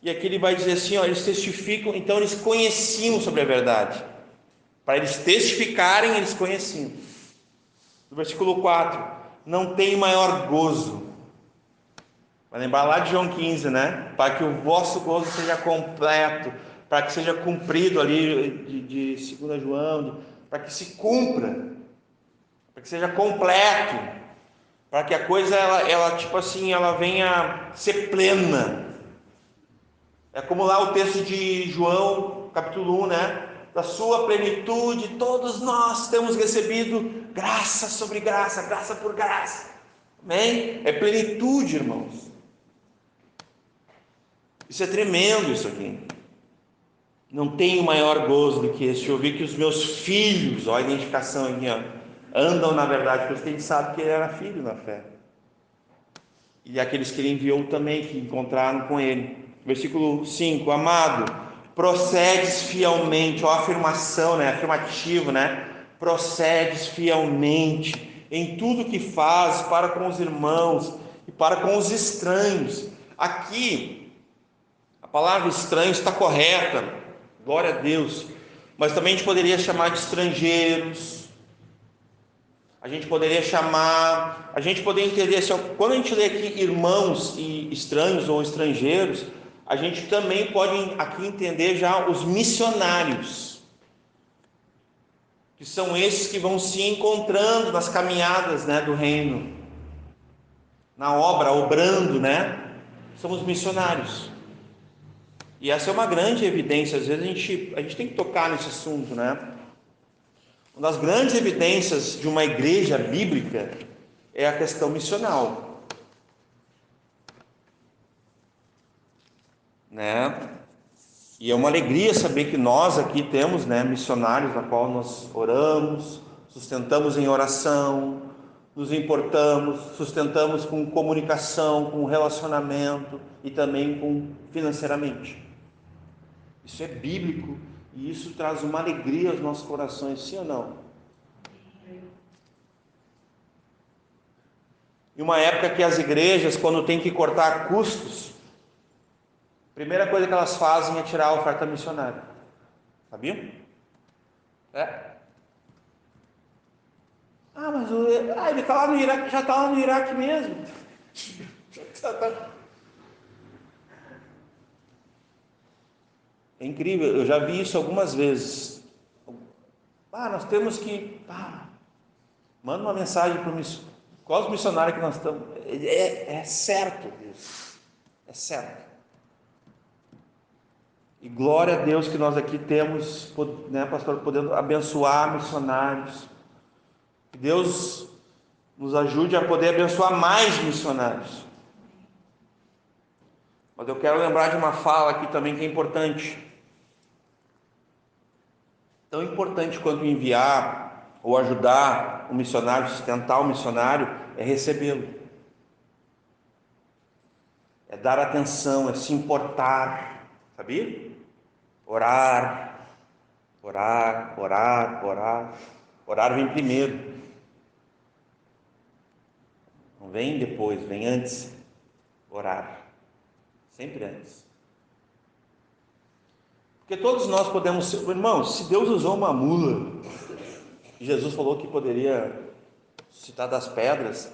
E aqui ele vai dizer assim, ó, eles testificam, então eles conheciam sobre a verdade. Para eles testificarem, eles conheciam. No versículo 4, não tem maior gozo. Vai lembrar lá de João 15, né? Para que o vosso gozo seja completo, para que seja cumprido ali de 2 João, para que se cumpra, para que seja completo, para que a coisa ela tipo assim, ela venha ser plena. É como lá o texto de João, capítulo 1, né? Da sua plenitude, todos nós temos recebido graça sobre graça, graça por graça. Amém? É plenitude, irmãos. Isso é tremendo, isso aqui. Não tenho maior gozo do que esse, ouvir que os meus filhos, ó, a identificação aqui, ó, andam na verdade, porque a gente sabe que ele era filho na fé. E aqueles que ele enviou também, que encontraram com ele. Versículo 5, amado, procedes fielmente, ó, afirmação, né, afirmativo, né, procedes fielmente em tudo que fazes para com os irmãos e para com os estranhos. Aqui, a palavra estranho está correta, glória a Deus, mas também a gente poderia chamar de estrangeiros. A gente poderia entender assim, quando a gente lê aqui irmãos e estranhos ou estrangeiros, a gente também pode aqui entender já os missionários, que são esses que vão se encontrando nas caminhadas, né, do reino, na obra, obrando, né? São os missionários. E essa é uma grande evidência. Às vezes a gente tem que tocar nesse assunto, né? Uma das grandes evidências de uma igreja bíblica é a questão missional, né? E é uma alegria saber que nós aqui temos, né, missionários na qual nós oramos, sustentamos em oração, nos importamos, sustentamos com comunicação, com relacionamento e também com financeiramente. Isso é bíblico. E isso traz uma alegria aos nossos corações, sim ou não? Em uma época que as igrejas, quando tem que cortar custos, a primeira coisa que elas fazem é tirar a oferta missionária. Sabiam? Mas ele está lá no Iraque, já está lá no Iraque mesmo. É incrível, eu já vi isso algumas vezes. Nós temos que... manda uma mensagem para o missionário. Qual os missionários que nós estamos? É certo, Deus. É certo. E glória a Deus que nós aqui temos, né, pastor, podendo abençoar missionários. Que Deus nos ajude a poder abençoar mais missionários. Mas eu quero lembrar de uma fala aqui também que é importante. Tão importante quanto enviar ou ajudar o missionário, sustentar o missionário, é recebê-lo. É dar atenção, é se importar, sabia? Orar. Orar vem primeiro. Não vem depois, vem antes. Orar. Sempre antes. Porque todos nós podemos ser... Irmãos, se Deus usou uma mula, Jesus falou que poderia citar das pedras,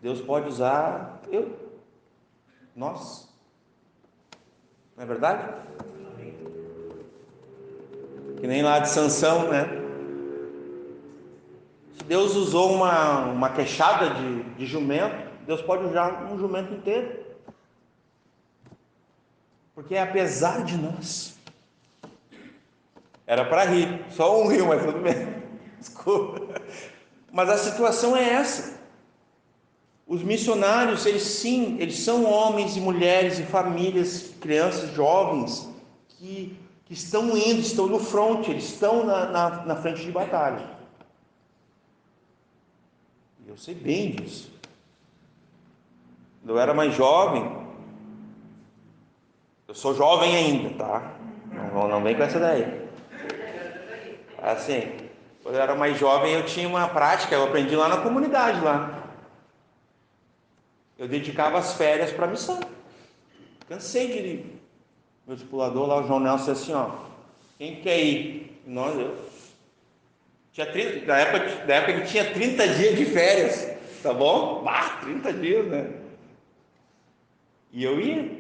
Deus pode usar nós. Não é verdade? Que nem lá de Sansão, né? Se Deus usou uma queixada de jumento, Deus pode usar um jumento inteiro. Porque apesar de nós, era para rir, só um riu, mas tudo bem, desculpa. Mas a situação é essa. Os missionários, eles são homens e mulheres e famílias, crianças, jovens, que estão indo, estão no front, eles estão na frente de batalha. E eu sei bem disso. Quando eu era mais jovem, eu sou jovem ainda, tá? Não vem com essa daí. Assim, quando eu era mais jovem, eu tinha uma prática, eu aprendi lá na comunidade lá. Eu dedicava as férias para a missão. Cansei de ir. Meu discipulador lá, o João Nelson, disse assim, ó, quem quer ir? Eu tinha 30, na época que tinha 30 dias de férias, tá bom? 30 dias, né? E eu ia.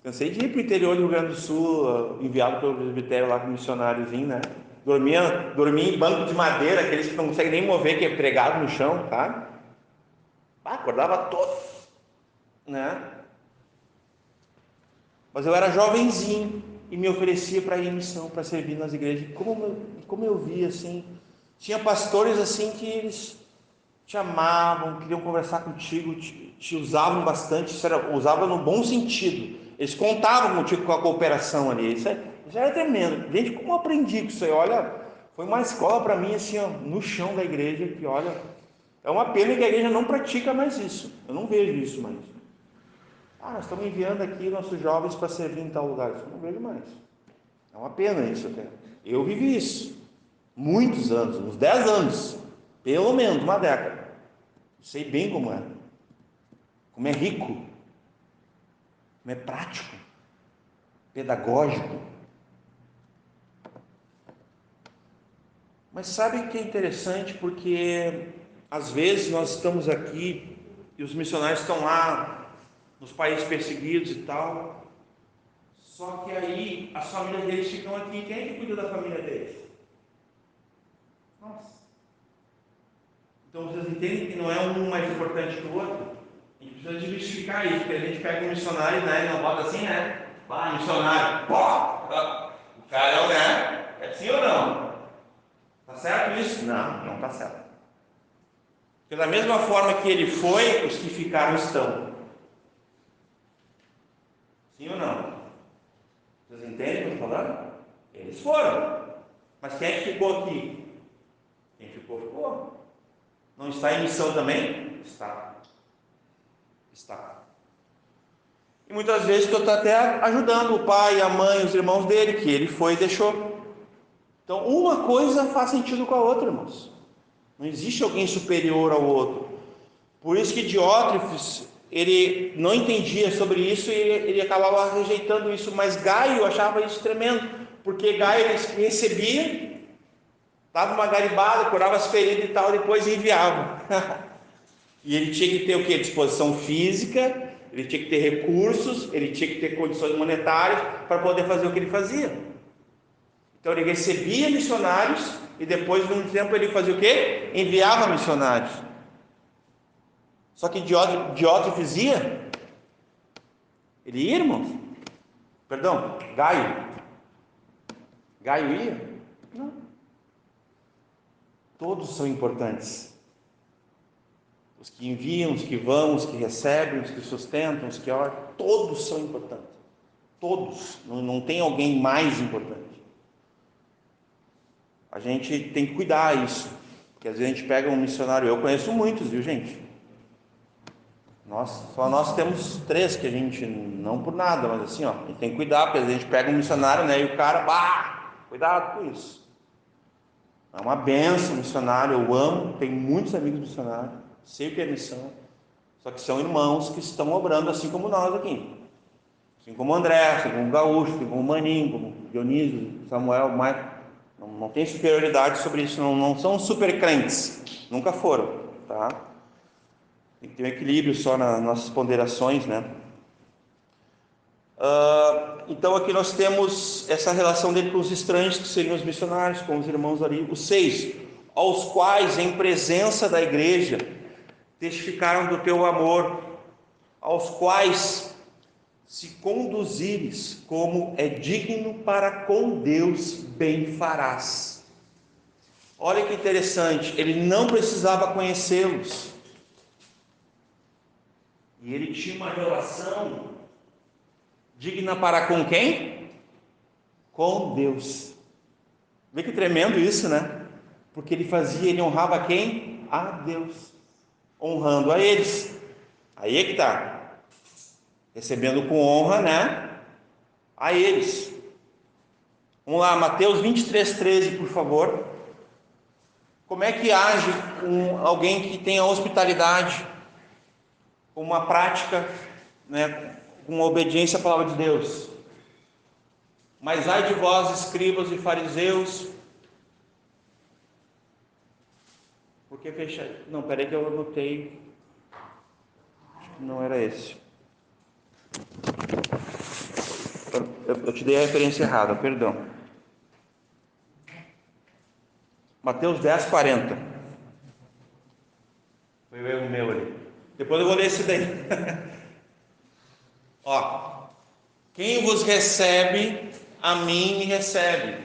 Cansei de ir para o interior do Rio Grande do Sul, enviado pelo presbitério lá com missionáriozinho, né? Dormia em banco de madeira, aqueles que não conseguem nem mover, que é pregado no chão, tá? Acordava todo, né? Mas eu era jovenzinho e me oferecia para ir em missão, para servir nas igrejas. Como eu via assim, tinha pastores assim que eles te amavam, queriam conversar contigo, te usavam bastante, usavam no bom sentido. Eles contavam contigo com a cooperação ali. Isso era tremendo. Gente, como eu aprendi com isso aí? Olha, foi uma escola para mim assim, ó, no chão da igreja, que olha, é uma pena que a igreja não pratica mais isso. Eu não vejo isso mais. Nós estamos enviando aqui nossos jovens para servir em tal lugar. Isso eu não vejo mais. É uma pena isso até. Eu vivi isso. Muitos anos, uns 10 anos. Pelo menos, uma década. Sei bem como é. Como é rico. Como é prático. Pedagógico. Mas sabe que é interessante? Porque às vezes nós estamos aqui e os missionários estão lá nos países perseguidos e tal, só que aí as famílias deles ficam aqui. Quem é que cuida da família deles? Nossa. Então vocês entendem que não é um mais importante que o outro? A gente precisa desmistificar isso, porque a gente pega um missionário, né, e não bota assim, né? Missionário, o cara, né? É sim ou não? Tá certo isso? Não tá certo. Porque da mesma forma que ele foi, os que ficaram estão. Sim ou não? Vocês entendem o que eu estou falando? Eles foram. Mas quem é que ficou aqui? Quem ficou, ficou. Não está em missão também? Está. E muitas vezes tu está até ajudando o pai, a mãe, os irmãos dele, que ele foi e deixou. Então, uma coisa faz sentido com a outra, irmãos. Não existe alguém superior ao outro. Por isso que Diótrefes, ele não entendia sobre isso e ele acabava rejeitando isso, mas Gaio achava isso tremendo, porque Gaio recebia, dava uma garibada, curava as feridas e tal, depois enviava. E ele tinha que ter o quê? Disposição física, ele tinha que ter recursos, ele tinha que ter condições monetárias para poder fazer o que ele fazia. Então ele recebia missionários e depois de um tempo ele fazia o quê? Enviava missionários. Só que Diótrefes ia? Ele ia, irmãos? Perdão, Gaio ia? Não. Todos são importantes. Os que enviam, os que vão, os que recebem, os que sustentam, os que oram, todos são importantes. Todos. Não tem alguém mais importante. A gente tem que cuidar disso. Porque às vezes a gente pega um missionário. Eu conheço muitos, viu, gente? Só nós temos 3 que a gente, não por nada, mas assim, ó, a gente tem que cuidar, porque a gente pega um missionário, né, e o cara, cuidado com isso. É uma benção missionário, eu amo, tenho muitos amigos missionários, sei o que é missão, só que são irmãos que estão obrando assim como nós aqui. Assim como o André, assim como o Gaúcho, assim como o Maninho, como o Dionísio, Samuel, o Maicon. Não tem superioridade sobre isso, não são super crentes, nunca foram, tá? Tem que ter um equilíbrio só nas nossas ponderações, né? Então aqui nós temos essa relação dele com os estranhos, que seriam os missionários, com os irmãos ali, os 6, aos quais em presença da igreja testificaram do teu amor aos quais se conduzires como é digno para com Deus, bem farás. Olha que interessante, ele não precisava conhecê-los. E ele tinha uma relação digna para com quem? Com Deus. Vê que tremendo isso, né? Porque ele honrava quem? A Deus, honrando a eles. Aí é que está. Recebendo com honra, né? A eles. Vamos lá, Mateus 23:13, por favor. Como é que age com alguém que tem a hospitalidade, com uma prática, né, com uma obediência à palavra de Deus? Mas ai de vós, escribas e fariseus, porque fechar. Não, peraí que eu anotei. Não era esse. Eu te dei a referência errada, perdão. Mateus 10:40. Foi o erro meu ali. Depois eu vou ler esse daí. Ó, quem vos recebe, a mim me recebe.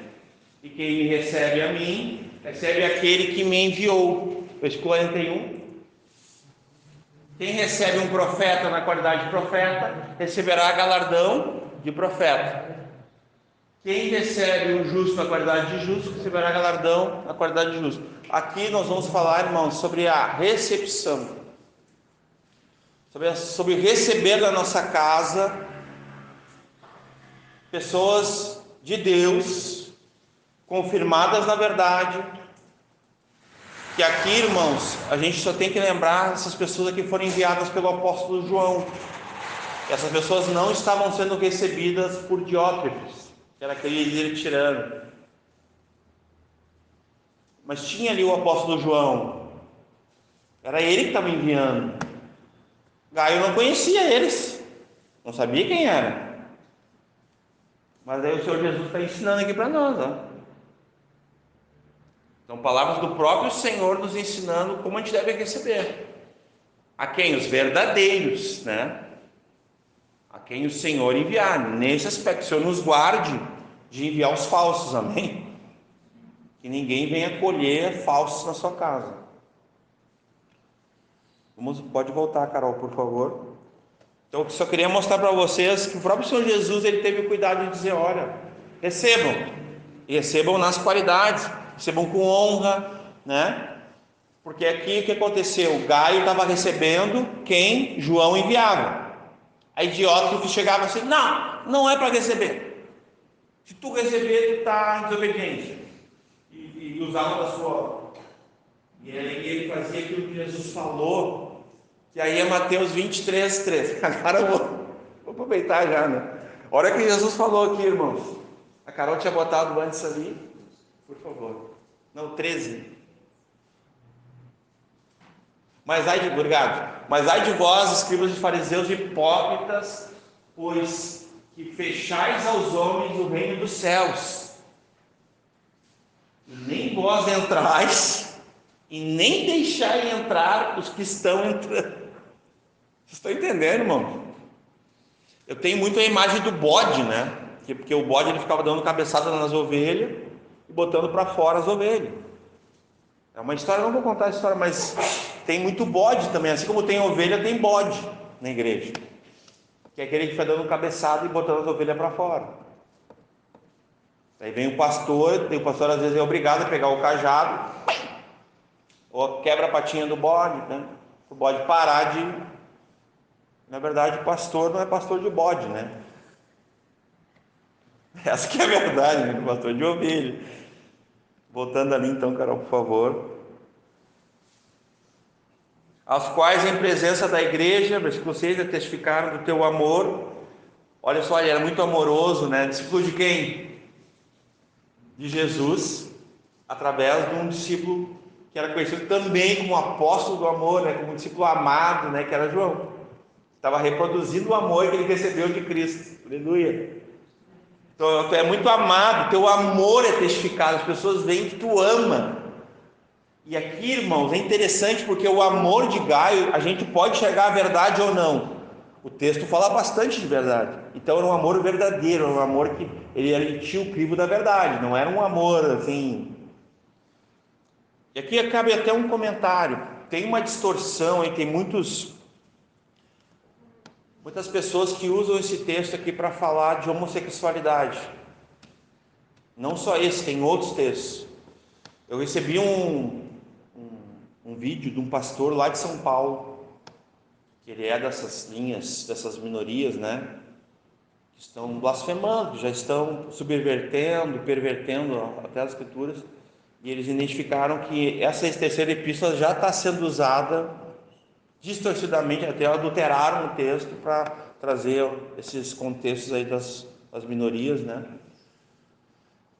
E quem me recebe a mim, recebe aquele que me enviou. Versículo 41. Quem recebe um profeta na qualidade de profeta, receberá galardão de profeta. Quem recebe um justo na qualidade de justo, receberá galardão na qualidade de justo. Aqui nós vamos falar, irmãos, sobre a recepção. Sobre receber da nossa casa pessoas de Deus, confirmadas na verdade. Que aqui, irmãos, a gente só tem que lembrar essas pessoas que foram enviadas pelo apóstolo João. Essas pessoas não estavam sendo recebidas por Diótrefes, que era aquele líder tirano. Mas tinha ali o apóstolo João. Era ele que estava enviando. Gaio não conhecia eles, não sabia quem era. Mas aí o Senhor Jesus está ensinando aqui para nós, ó. São palavras do próprio Senhor nos ensinando como a gente deve receber. A quem? Os verdadeiros, né? A quem o Senhor enviar. Nesse aspecto, o Senhor nos guarde de enviar os falsos, amém? Que ninguém venha colher falsos na sua casa. Pode voltar, Carol, por favor. Então, eu só queria mostrar para vocês que o próprio Senhor Jesus, ele teve o cuidado de dizer, olha, recebam. E recebam nas qualidades. Recebam com honra, né? Porque aqui o que aconteceu? Gaio estava recebendo quem João enviava. A idiota que chegava assim, não é para receber. Se tu receber, tu está em desobediência. E usava da sua. E aí ele fazia aquilo que Jesus falou, que aí é Mateus 23:13. Agora eu vou aproveitar já, né? Olha o que Jesus falou aqui, irmãos. A Carol tinha botado antes ali, por favor. Não, 13. Mas ai de vós, escribas e fariseus hipócritas, pois que fechais aos homens o reino dos céus. E nem vós entrais, e nem deixai entrar os que estão entrando. Vocês estão entendendo, irmão? Eu tenho muito a imagem do bode, né? Porque o bode ele ficava dando cabeçada nas ovelhas e botando para fora as ovelhas. É uma história, não vou contar a história, mas tem muito bode também. Assim como tem ovelha, tem bode na igreja. Que é aquele que fica dando cabeçada e botando as ovelhas para fora. Aí vem o pastor às vezes é obrigado a pegar o cajado, ou quebra a patinha do bode, né? O bode parar de... Na verdade, o pastor não é pastor de bode, né? Essa que é a verdade, né? O pastor de ovelha. Voltando ali então, Carol, por favor. Aos quais em presença da igreja, versículo 6, testificaram do teu amor. Olha só, ele era muito amoroso, né? Discípulo de quem? De Jesus, através de um discípulo que era conhecido também como apóstolo do amor, né? Como um discípulo amado, né? Que era João. Estava reproduzindo o amor que ele recebeu de Cristo. Aleluia. Então, tu é muito amado, teu amor é testificado, as pessoas veem que tu ama. E aqui, irmãos, é interessante porque o amor de Gaio, a gente pode enxergar a verdade ou não, O texto fala bastante de verdade. Então era um amor verdadeiro, era um amor que ele tinha o crivo da verdade, não era um amor assim. E aqui cabe até um comentário. Tem uma distorção e tem muitas pessoas que usam esse texto aqui para falar de homossexualidade. Não só esse, tem outros textos. Eu recebi um vídeo de um pastor lá de São Paulo, que ele é dessas linhas, dessas minorias, né? Que estão blasfemando, que já estão subvertendo, pervertendo até as escrituras. E eles identificaram que essa terceira epístola já está sendo usada distorcidamente, até adulteraram o texto para trazer esses contextos aí das minorias, né?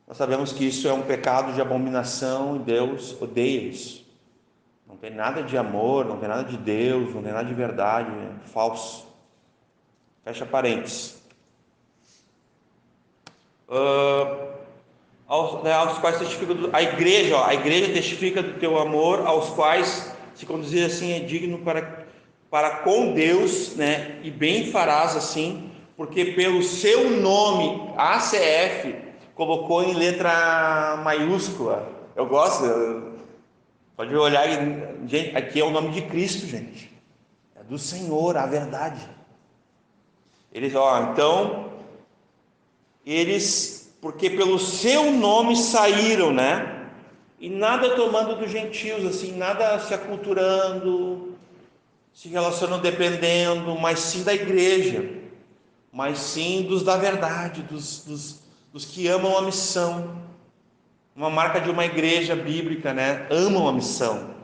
Nós sabemos que isso é um pecado de abominação e Deus odeia isso. Não tem nada de amor, não tem nada de Deus, não tem nada de verdade, é falso. Fecha parênteses. Aos quais testifica a igreja testifica do teu amor, aos quais se conduzir assim é digno para com Deus, né? E bem farás assim, porque pelo seu nome ACF colocou em letra maiúscula. Eu gosto, pode olhar, gente, aqui é o nome de Cristo, gente. É do Senhor, a verdade. Porque pelo seu nome saíram, né? E nada tomando dos gentios, assim, nada se aculturando, se relacionando, dependendo, mas sim da igreja, mas sim dos da verdade, dos que amam a missão. Uma marca de uma igreja bíblica, né? Amam a missão.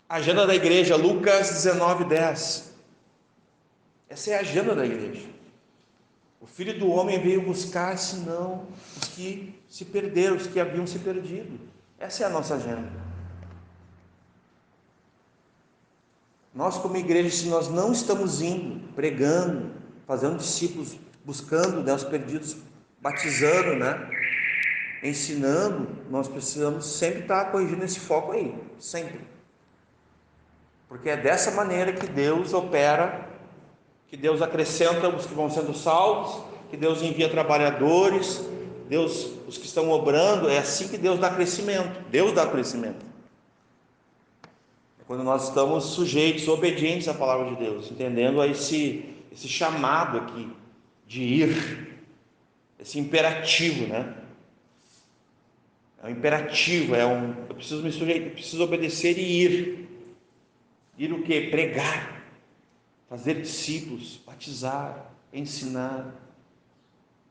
A agenda da igreja, Lucas 19:10. Essa é a agenda da igreja. O Filho do Homem veio buscar, senão, os que se perderam, os que haviam se perdido. Essa é a nossa agenda. Nós, como igreja, se nós não estamos indo, pregando, fazendo discípulos, buscando, né, os perdidos, batizando, né, ensinando, nós precisamos sempre estar corrigindo esse foco aí, sempre. Porque é dessa maneira que Deus opera, que Deus acrescenta os que vão sendo salvos, que Deus envia trabalhadores, os que estão obrando, é assim que Deus dá crescimento. Deus dá crescimento. É quando nós estamos sujeitos, obedientes à palavra de Deus, entendendo a esse chamado aqui de ir, esse imperativo, né? É um imperativo, eu preciso me sujeitar, eu preciso obedecer e ir. Ir o quê? Pregar, fazer discípulos, batizar, ensinar.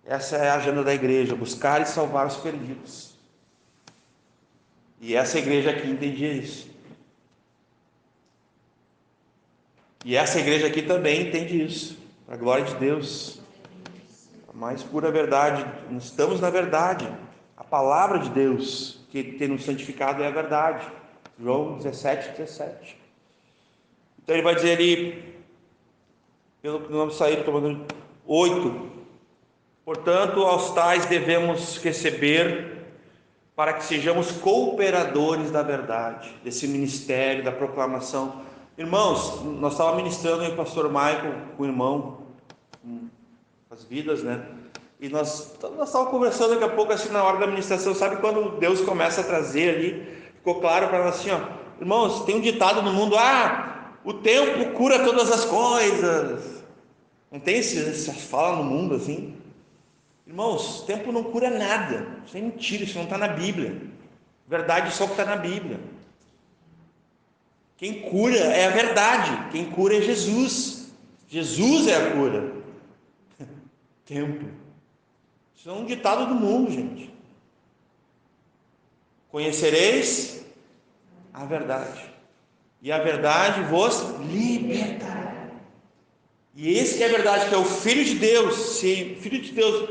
Essa é a agenda da igreja, buscar e salvar os perdidos. E essa igreja aqui entendia isso. E essa igreja aqui também entende isso, para a glória de Deus. A mais pura verdade, nós estamos na verdade. A palavra de Deus que tem nos santificado é a verdade. João 17:17. Então ele vai dizer ali, pelo que nós saímos tomando 8, portanto, aos tais devemos receber, para que sejamos cooperadores da verdade, desse ministério, da proclamação. Irmãos, nós estávamos ministrando aí o pastor Michael, com o irmão, as vidas, né? E nós estávamos conversando daqui a pouco, assim, na hora da ministração, sabe quando Deus começa a trazer ali, ficou claro para nós assim, ó, irmãos, tem um ditado no mundo, o tempo cura todas as coisas. Não tem essa fala no mundo assim? Irmãos, o tempo não cura nada. Isso é mentira, isso não está na Bíblia. Verdade só que está na Bíblia. Quem cura é a verdade. Quem cura é Jesus. Jesus é a cura. Tempo. Isso é um ditado do mundo, gente. Conhecereis a verdade, e a verdade vos libertará. E esse que é a verdade, que é o Filho de Deus. Se o Filho de Deus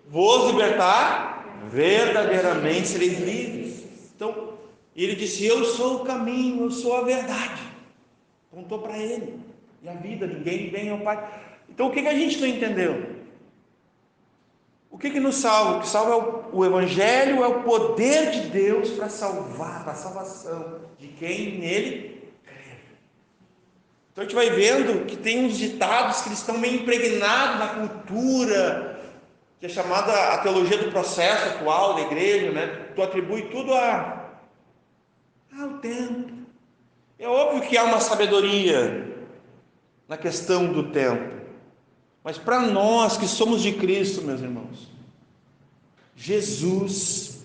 vos libertar, verdadeiramente sereis livres. Então, ele disse, eu sou o caminho, eu sou a verdade. Contou para ele. E a vida, ninguém vem ao Pai. Então, o que a gente não entendeu? O que nos salva? O que salva é o Evangelho, é o poder de Deus para salvar, para a salvação de quem nele crê. Então Então a gente vai vendo que tem uns ditados que eles estão meio impregnados na cultura, que é chamada a teologia do processo atual da igreja, né? Tu atribui tudo ao tempo. É óbvio que há uma sabedoria na questão do tempo, mas para nós que somos de Cristo, meus irmãos, Jesus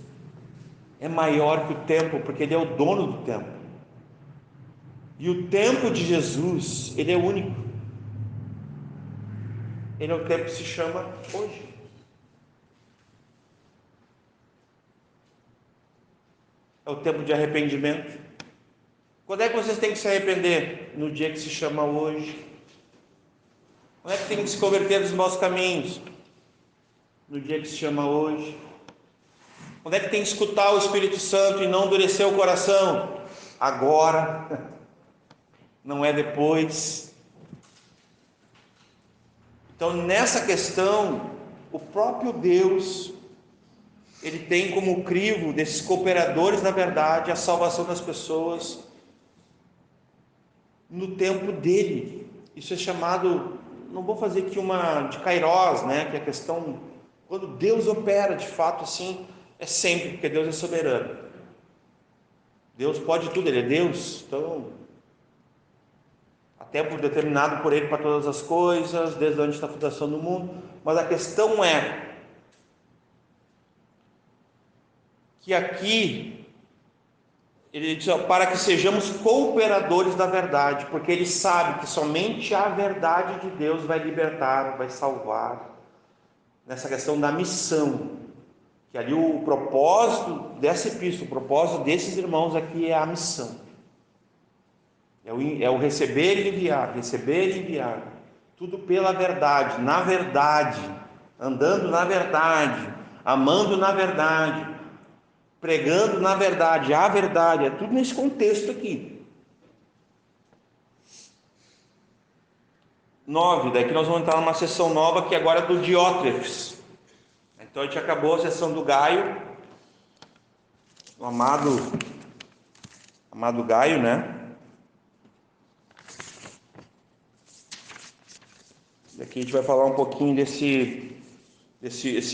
é maior que o tempo, porque Ele é o dono do tempo. E o tempo de Jesus, Ele é único. Ele é o tempo que se chama hoje. É o tempo de arrependimento. Quando é que vocês têm que se arrepender? No dia que se chama hoje. Quando é que tem que se converter dos maus caminhos? No dia que se chama hoje. Quando é que tem que escutar o Espírito Santo e não endurecer o coração? Agora. Não é depois. Então, nessa questão, o próprio Deus, Ele tem como crivo desses cooperadores na verdade a salvação das pessoas no tempo dele. Isso é chamado, não vou fazer aqui uma de Kairós, né, que é a questão, quando Deus opera de fato assim, é sempre, porque Deus é soberano. Deus pode tudo, Ele é Deus, então há tempo determinado por Ele para todas as coisas, desde antes da fundação do mundo. Mas a questão é que aqui Ele diz, para que sejamos cooperadores da verdade, porque Ele sabe que somente a verdade de Deus vai libertar, vai salvar, nessa questão da missão, que ali o propósito dessa epístola, o propósito desses irmãos aqui é a missão, é o receber e enviar, tudo pela verdade, na verdade, andando na verdade, amando na verdade, pregando na verdade, a verdade, é tudo nesse contexto aqui. 9, daqui nós vamos entrar numa sessão nova que agora é do Diótrefes. Então a gente acabou a sessão do Gaio, o amado Gaio, né? E aqui a gente vai falar um pouquinho desse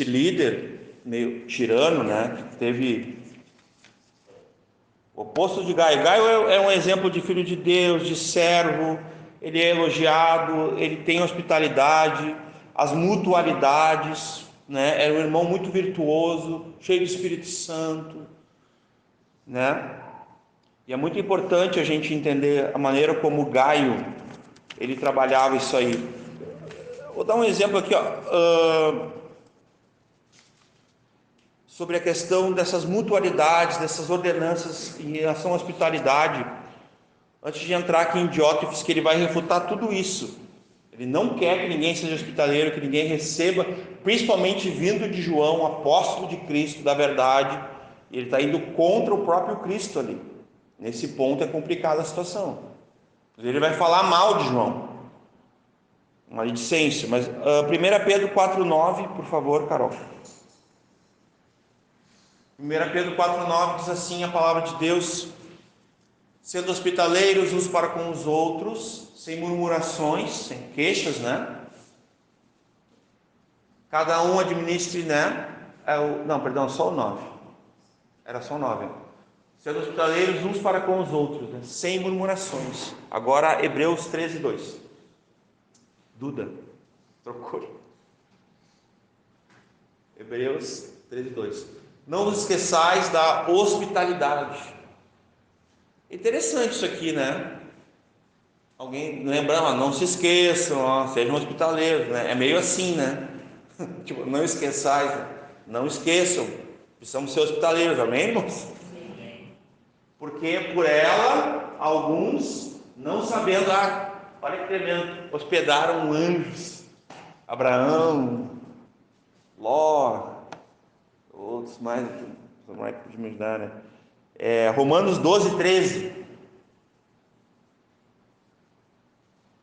líder meio tirano, né? Que teve o oposto de Gaio. Gaio é um exemplo de filho de Deus, de servo. Ele é elogiado, ele tem hospitalidade, as mutualidades, né? É um irmão muito virtuoso, cheio do Espírito Santo, né? E é muito importante a gente entender a maneira como Gaio ele trabalhava isso aí. Vou dar um exemplo aqui, sobre a questão dessas mutualidades, dessas ordenanças em relação à hospitalidade, antes de entrar aqui em Diótrefes, que ele vai refutar tudo isso. Ele não quer que ninguém seja hospitaleiro, que ninguém receba, principalmente vindo de João, apóstolo de Cristo, da verdade. Ele está indo contra o próprio Cristo ali. Nesse ponto é complicada a situação. Ele vai falar mal de João, maledicência. Mas 1 Pedro 4,9, por favor, Carol. 1 Pedro 4,9 diz assim a palavra de Deus: sendo hospitaleiros uns para com os outros, sem murmurações, sem queixas, né? Cada um administre, né? Só o 9. Era só o 9. Sendo hospitaleiros uns para com os outros, né? Sem murmurações. Agora, Hebreus 13:2. Duda, trocou. Hebreus 13:2. Não vos esqueçais da hospitalidade. Interessante isso aqui, né? Alguém lembrando, não se esqueçam, sejam hospitaleiros, né? É meio assim, né? Tipo, não esqueçais, não esqueçam, precisamos ser hospitaleiros, amém, irmãos? Porque por ela, alguns, não sabendo, olha que tremendo, hospedaram anjos, Abraão, Ló, outros mais, não vai poder me ajudar, né? Romanos 12:13.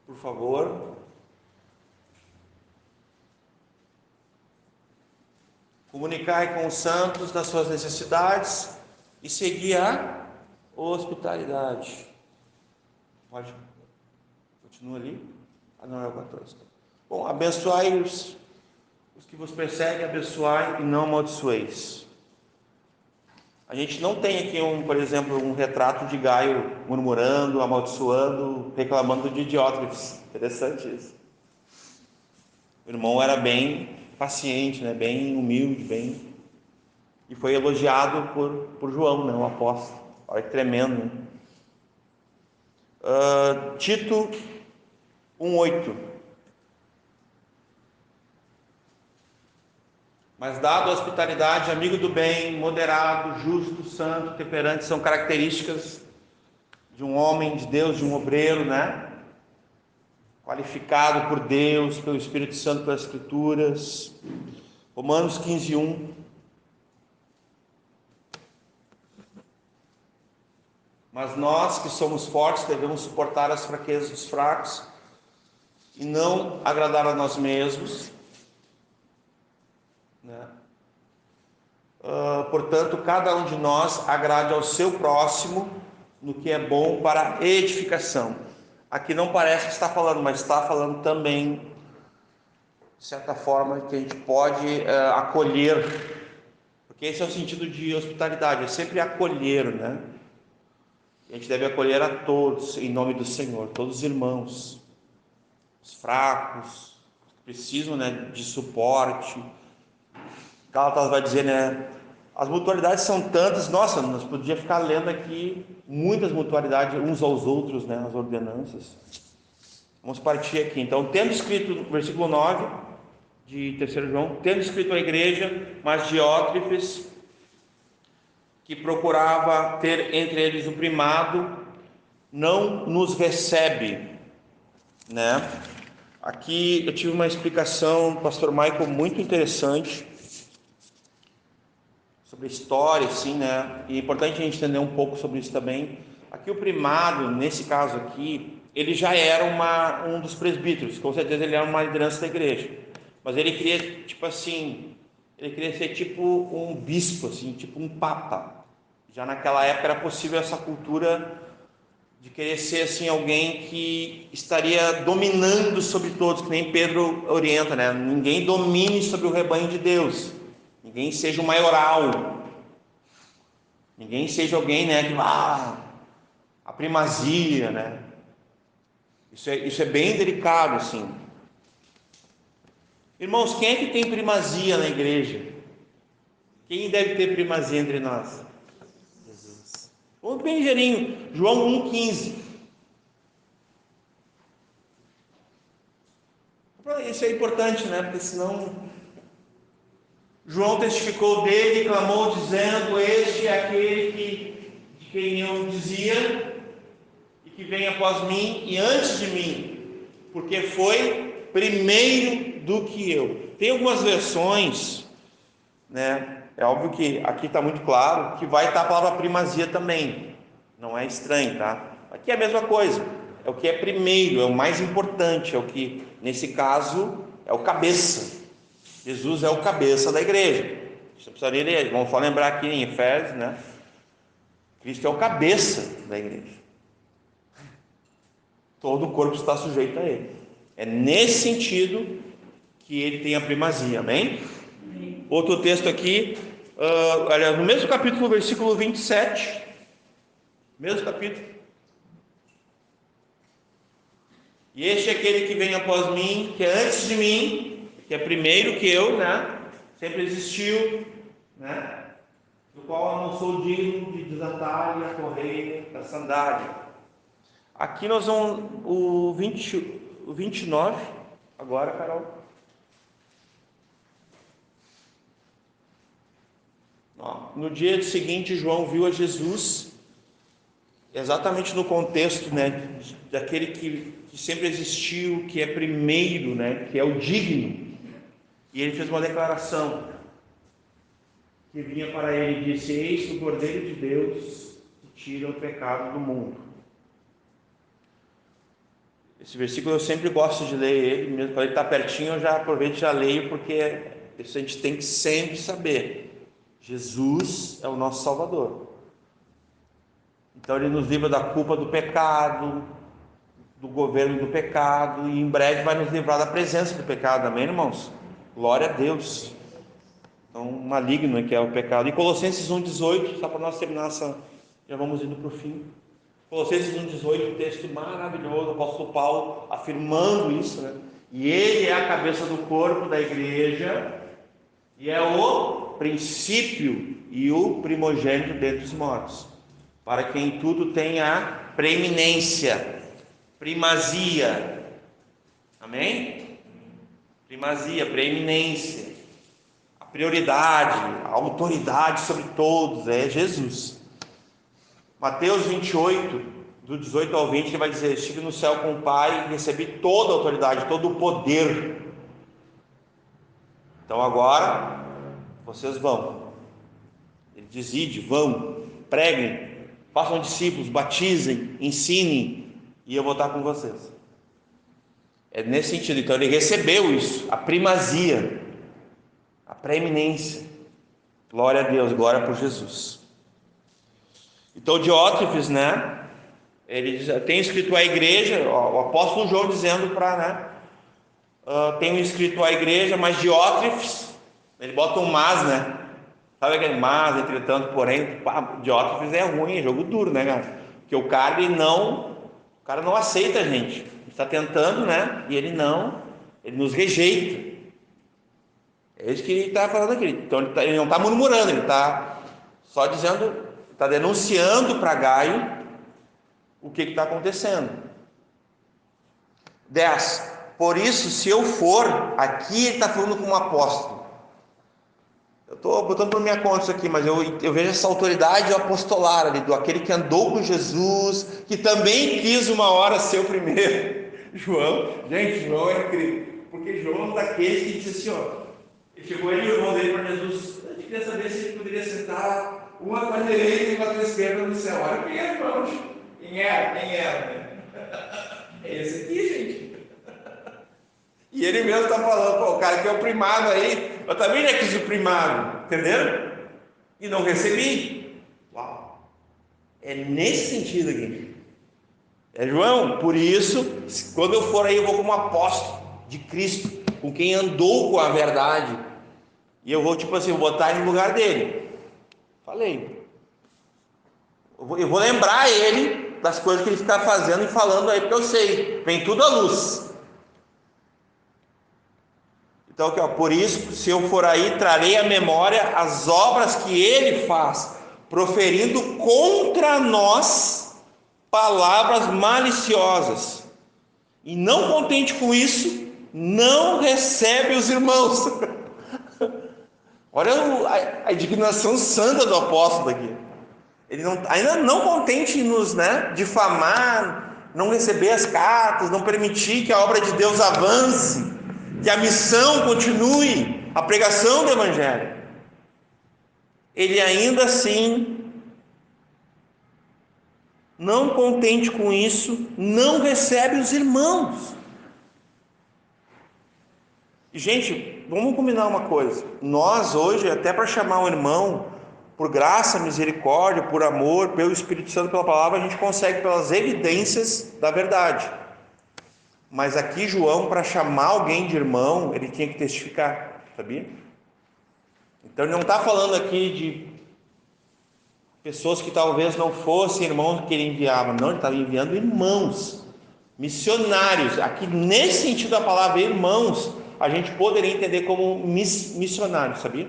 Por favor. Comunicai com os santos das suas necessidades e seguir a hospitalidade. Pode Continua ali? Não é o 14. Bom, abençoai os que vos perseguem, abençoai e não amaldiçoeis. A gente não tem aqui, por exemplo, um retrato de Gaio murmurando, amaldiçoando, reclamando de Diótrefes. Interessante isso. O irmão era bem paciente, né? Bem humilde, e foi elogiado por João, né? O apóstolo. Olha que tremendo, né? Tito 1:8. Mas dado a hospitalidade, amigo do bem, moderado, justo, santo, temperante, são características de um homem de Deus, de um obreiro, né? Qualificado por Deus, pelo Espírito Santo, pelas Escrituras. Romanos 15:1. Mas nós que somos fortes devemos suportar as fraquezas dos fracos e não agradar a nós mesmos, né? Portanto, cada um de nós agrade ao seu próximo no que é bom para a edificação. Aqui não parece que está falando, mas está falando também, de certa forma, que a gente pode acolher, porque esse é o sentido de hospitalidade, é sempre acolher, né? A gente deve acolher a todos, em nome do Senhor, todos os irmãos, os fracos, que precisam, né, de suporte. Gálatas vai dizer, né, as mutualidades são tantas, nossa, nós podíamos ficar lendo aqui muitas mutualidades uns aos outros, né, as ordenanças. Vamos partir aqui, então, tendo escrito no versículo 9, de 3 João, tendo escrito à igreja, mas Diótrefes, que procurava ter entre eles o primado, não nos recebe, né? Aqui eu tive uma explicação do pastor Michael muito interessante sobre a história, assim, né? E é importante a gente entender um pouco sobre isso também. Aqui o primado, nesse caso aqui, ele já era um dos presbíteros, com certeza ele era uma liderança da igreja, mas ele queria, tipo assim, ele queria ser tipo um bispo, assim, tipo um papa. Já naquela época era possível essa cultura de querer ser assim alguém que estaria dominando sobre todos, que nem Pedro orienta, né? Ninguém domine sobre o rebanho de Deus, ninguém seja o maioral, ninguém seja alguém, né, que a primazia, né? Isso é bem delicado, assim. Irmãos, quem é que tem primazia na igreja? Quem deve ter primazia entre nós? Jesus. Vamos bem ligeirinho, João 1,15. Isso é importante, né? Porque senão João testificou dele e clamou dizendo: este é aquele de quem eu dizia e que vem após mim e antes de mim, porque foi primeiro do que eu. Tem algumas versões, né? É óbvio que aqui está muito claro que vai estar a palavra primazia também, não é estranho, tá? Aqui é a mesma coisa, é o que é primeiro, é o mais importante, é o que, nesse caso, é o cabeça. Jesus é o cabeça da igreja. Você precisaria ler, vamos só lembrar aqui em Efésios, né? Cristo é o cabeça da igreja. Todo o corpo está sujeito a ele. É nesse sentido que ele tem a primazia, amém? Amém. Outro texto aqui, no mesmo capítulo, versículo 27, mesmo capítulo. E este é aquele que vem após mim, que é antes de mim, que é primeiro que eu, né? Sempre existiu, né? Do qual eu não sou digno de desatar a correia da sandália. Aqui nós vamos o 29, agora, Carol. No dia seguinte, João viu a Jesus, exatamente no contexto, né, daquele que sempre existiu, que é primeiro, né, que é o digno. E ele fez uma declaração que vinha para ele e disse: eis o Cordeiro de Deus que tira o pecado do mundo. Esse versículo eu sempre gosto de ler ele, mesmo quando ele está pertinho eu já aproveito e já leio, porque isso a gente tem que sempre saber. Jesus é o nosso Salvador. Então ele nos livra da culpa do pecado, do governo do pecado e em breve vai nos livrar da presença do pecado, amém, irmãos? Glória a Deus. Então, maligno que é o pecado. E Colossenses 1,18, só para nós terminar já vamos indo para o fim. Colossenses 1,18, um texto maravilhoso, o apóstolo Paulo afirmando isso, né? E ele é a cabeça do corpo da igreja e é o princípio e o primogênito dentre os mortos, para quem tudo tem a preeminência, primazia, amém? Primazia, preeminência, a prioridade, a autoridade sobre todos é Jesus. Mateus 28, do 18 ao 20, ele vai dizer: estive no céu com o Pai e recebi toda a autoridade, todo o poder. Então agora, vocês vão. Ele diz: ide, vão, preguem, façam discípulos, batizem, ensinem, e eu vou estar com vocês. É nesse sentido. Então ele recebeu isso, a primazia, a preeminência. Glória a Deus, glória por Jesus. Então Diótrefes, né, ele tem escrito à igreja, o apóstolo João dizendo para, né, tenho escrito à igreja, mas Diótrefes, ele bota um mas, né, sabe aquele mas, entretanto, porém, Diótrefes é ruim, é jogo duro, né, cara, porque o cara não aceita a gente, está tentando, né, e ele nos rejeita. É isso que ele está falando aqui. Então ele não está murmurando, ele está só dizendo, está denunciando para Gaio o que está acontecendo. 10. Por isso, se eu for, aqui ele está falando como apóstolo. Eu estou botando por minha conta isso aqui, mas eu vejo essa autoridade apostolar ali, do aquele que andou com Jesus, que também quis uma hora ser o primeiro. João é incrível, porque João é um daqueles que disse assim, ó, ele chegou ele e o irmão dele para Jesus, a gente queria saber se ele poderia sentar uma para a direita e uma para a esquerda no céu. Olha quem é, irmãos. Quem era, né? É esse aqui, gente. E ele mesmo está falando, o cara que é o primado aí, eu também já quis o primado, entenderam? E não recebi. Uau! É nesse sentido aqui. João, por isso, quando eu for aí, eu vou como apóstolo de Cristo, com quem andou com a verdade. E eu vou, vou botar ele no lugar dele. Falei. Eu vou lembrar ele das coisas que ele está fazendo e falando aí, porque eu sei, vem tudo à luz. Então aqui, ó, por isso, se eu for aí, trarei à memória as obras que ele faz, proferindo contra nós palavras maliciosas. E não contente com isso, não recebe os irmãos. Olha a indignação santa do apóstolo aqui. Ele ainda não contente em nos, né, difamar, não receber as cartas, não permitir que a obra de Deus avance, que a missão continue, a pregação do Evangelho. Ele ainda assim, não contente com isso, não recebe os irmãos. E, gente, vamos combinar uma coisa. Nós hoje, até para chamar um irmão, por graça, misericórdia, por amor, pelo Espírito Santo, pela palavra, a gente consegue pelas evidências da verdade. Mas aqui João, para chamar alguém de irmão, ele tinha que testificar, sabia? Então ele não está falando aqui de pessoas que talvez não fossem irmãos que ele enviava, não, ele estava enviando irmãos, missionários. Aqui nesse sentido da palavra irmãos, a gente poderia entender como missionários, sabia?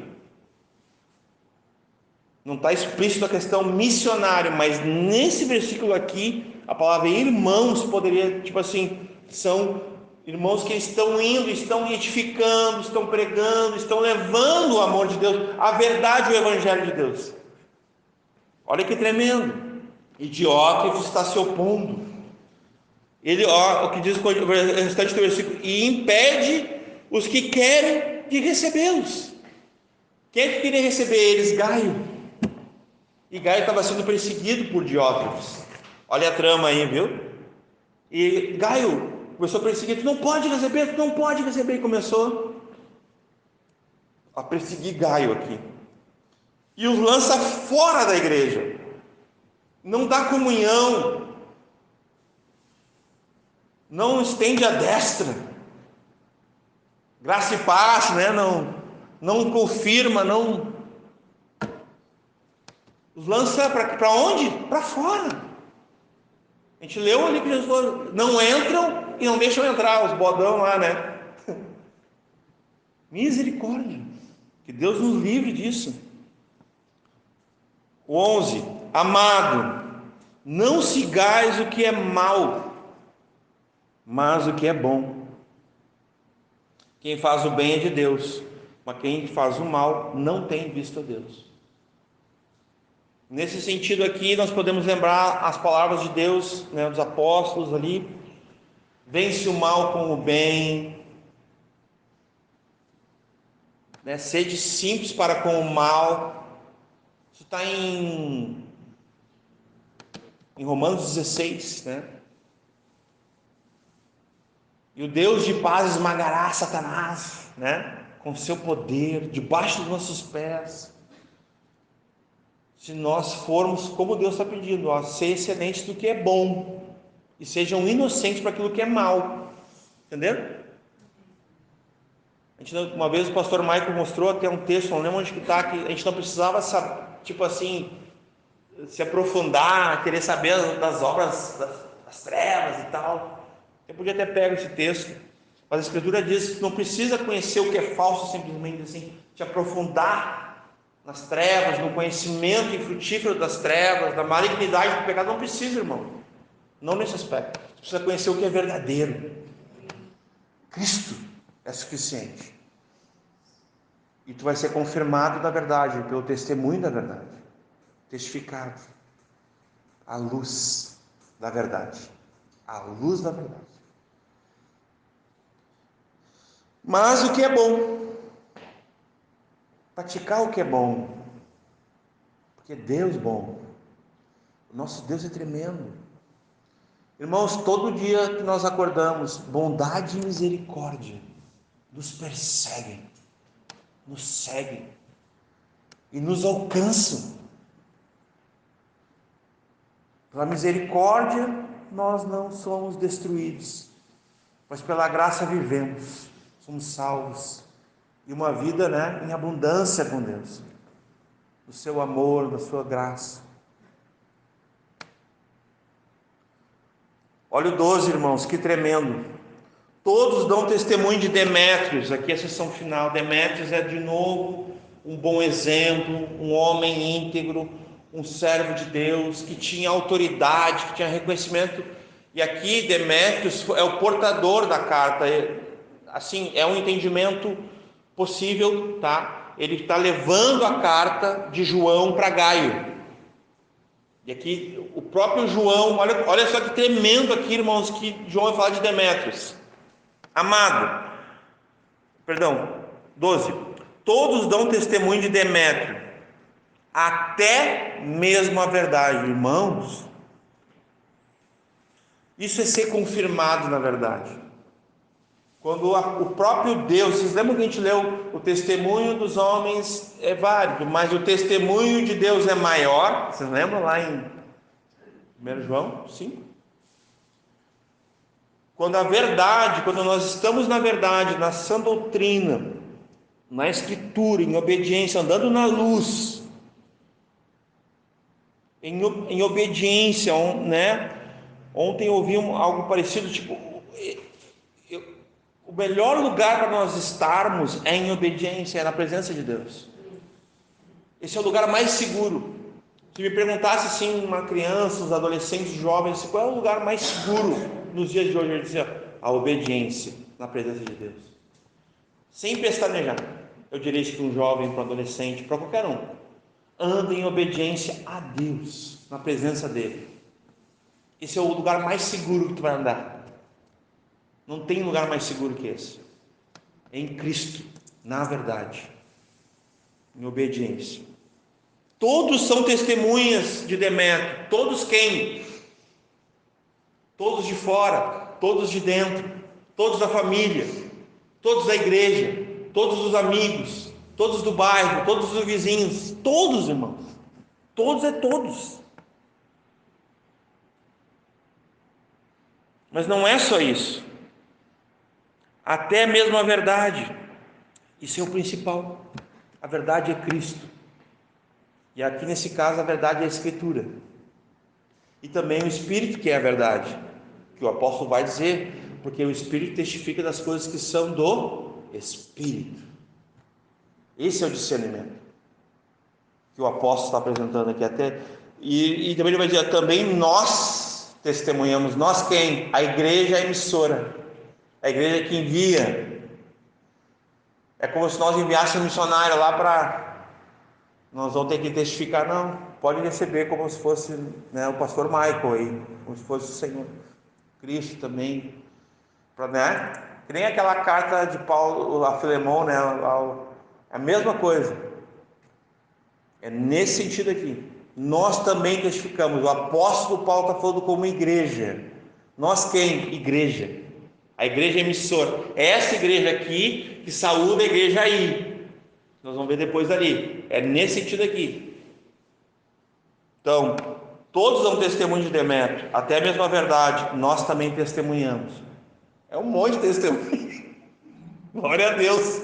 Não está explícito a questão missionário, mas nesse versículo aqui, a palavra irmãos poderia, são irmãos que estão indo, estão edificando, estão pregando, estão levando o amor de Deus, a verdade, o Evangelho de Deus. Olha que tremendo. E Diótrefes está se opondo. Ele, o que diz o restante do versículo, e impede os que querem de recebê-los. Quem é que queria receber eles? Gaio. E Gaio estava sendo perseguido por Diótrefes. Olha a trama aí, viu? E Gaio começou a perseguir, tu não pode receber, e começou a perseguir Gaio aqui. E os lança fora da igreja. Não dá comunhão. não estende a destra, graça e paz, né? Não confirma, não os lança para onde? Para fora. A gente leu ali que Jesus falou, não entram e não deixam entrar os bodão lá, né? Misericórdia, que Deus nos livre disso. O 11, amado, não sigais o que é mal, mas o que é bom. Quem faz o bem é de Deus, mas quem faz o mal não tem visto a Deus. Nesse sentido aqui, nós podemos lembrar as palavras de Deus, né, dos apóstolos ali: vence o mal com o bem, né, sede simples para com o mal. Isso está em Romanos 16, né? E o Deus de paz esmagará Satanás, né, com seu poder, debaixo dos nossos pés. Se nós formos, como Deus está pedindo, ó, ser excelentes do que é bom, e sejam inocentes para aquilo que é mal. Entenderam? Uma vez o pastor Michael mostrou até um texto, não lembro onde que está, que a gente não precisava, tipo assim, se aprofundar, querer saber das obras das trevas e tal. Eu podia até pegar esse texto, mas a Escritura diz que não precisa conhecer o que é falso, simplesmente assim, te aprofundar nas trevas, no conhecimento infrutífero das trevas, da malignidade do pecado. Não precisa, irmão, não nesse aspecto. Você precisa conhecer o que é verdadeiro. Cristo é suficiente, e tu vai ser confirmado da verdade, pelo testemunho da verdade, testificado, à luz da verdade, à luz da verdade. Mas o que é bom, praticar o que é bom, porque Deus é bom, o nosso Deus é tremendo. Irmãos, todo dia que nós acordamos, bondade e misericórdia nos perseguem, nos seguem e nos alcançam. Pela misericórdia nós não somos destruídos, mas pela graça vivemos, somos salvos, e uma vida, né, em abundância com Deus, do seu amor, da sua graça. Olha o 12, irmãos, que tremendo. Todos dão testemunho de Demétrios. Aqui a sessão final. Demétrios é de novo um bom exemplo, um homem íntegro, um servo de Deus, que tinha autoridade, que tinha reconhecimento. E aqui Demétrios é o portador da carta. Assim, é um entendimento possível, tá? Ele está levando a carta de João para Gaio. E aqui o próprio João, olha só que tremendo aqui, irmãos, que João vai falar de Demétrios. Amado, 12. Todos dão testemunho de Demétrio, até mesmo a verdade. Irmãos, isso é ser confirmado na verdade. Quando o próprio Deus, vocês lembram que a gente leu, o testemunho dos homens é válido, mas o testemunho de Deus é maior. Vocês lembram lá em 1 João 5? Quando a verdade, quando nós estamos na verdade, na sã doutrina, na Escritura, em obediência, andando na luz, em obediência, né? Ontem eu ouvi algo parecido, tipo, o melhor lugar para nós estarmos é em obediência, é na presença de Deus. Esse é o lugar mais seguro. Se me perguntasse assim, uma criança, os adolescentes, os jovens, assim, qual é o lugar mais seguro nos dias de hoje? Eu dizia, a obediência na presença de Deus. Sem pestanejar. Eu diria isso para um jovem, para um adolescente, para qualquer um. Anda em obediência a Deus, na presença dele. Esse é o lugar mais seguro que tu vai andar. Não tem lugar mais seguro que esse. É em Cristo, na verdade, em obediência. Todos são testemunhas de Demétrio. Todos quem? Todos de fora, todos de dentro, todos da família, todos da igreja, todos os amigos, todos do bairro, todos os vizinhos, todos, irmãos. Todos é todos. Mas não é só isso. Até mesmo a verdade. Isso é o principal. A verdade é Cristo. E aqui nesse caso a verdade é a Escritura. E também o Espírito, que é a verdade, que o apóstolo vai dizer, porque o Espírito testifica das coisas que são do Espírito. Esse é o discernimento que o apóstolo está apresentando aqui até. E também ele vai dizer, também nós testemunhamos. Nós quem? A igreja emissora, a igreja que envia. É como se nós enviássemos um missionário lá para... Nós vamos ter que testificar, não. Pode receber como se fosse, né, o pastor Michael aí, como se fosse o Senhor Cristo também, né? Que nem aquela carta de Paulo a Filemão, né? A mesma coisa. É nesse sentido aqui. Nós também testificamos. O apóstolo Paulo está falando como igreja. Nós quem? Igreja. A igreja emissora. É essa igreja aqui que saúda a igreja aí. Nós vamos ver depois ali. É nesse sentido aqui. Então, todos dão testemunho de Demétrio, até mesmo a verdade, nós também testemunhamos. É um monte de testemunho. Glória a Deus.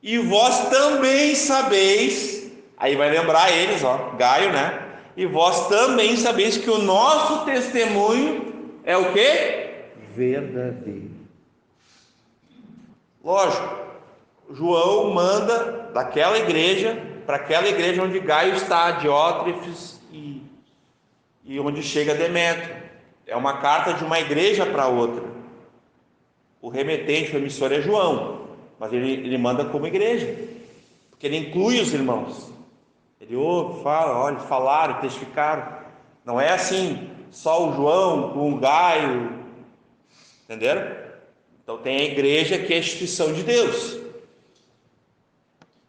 E vós também sabeis, aí vai lembrar eles, ó, Gaio, né? E vós também sabeis que o nosso testemunho é o quê? Verdadeiro. Lógico, João manda daquela igreja para aquela igreja onde Gaio está, Diótrefes e onde chega Demétrio. É uma carta de uma igreja para outra. O remetente, o emissor é João, mas ele manda como igreja, porque ele inclui os irmãos. Ele ouve, fala, olha, falaram, testificaram. Não é assim, só o João com o Gaio, entenderam? Então tem a igreja que é a instituição de Deus.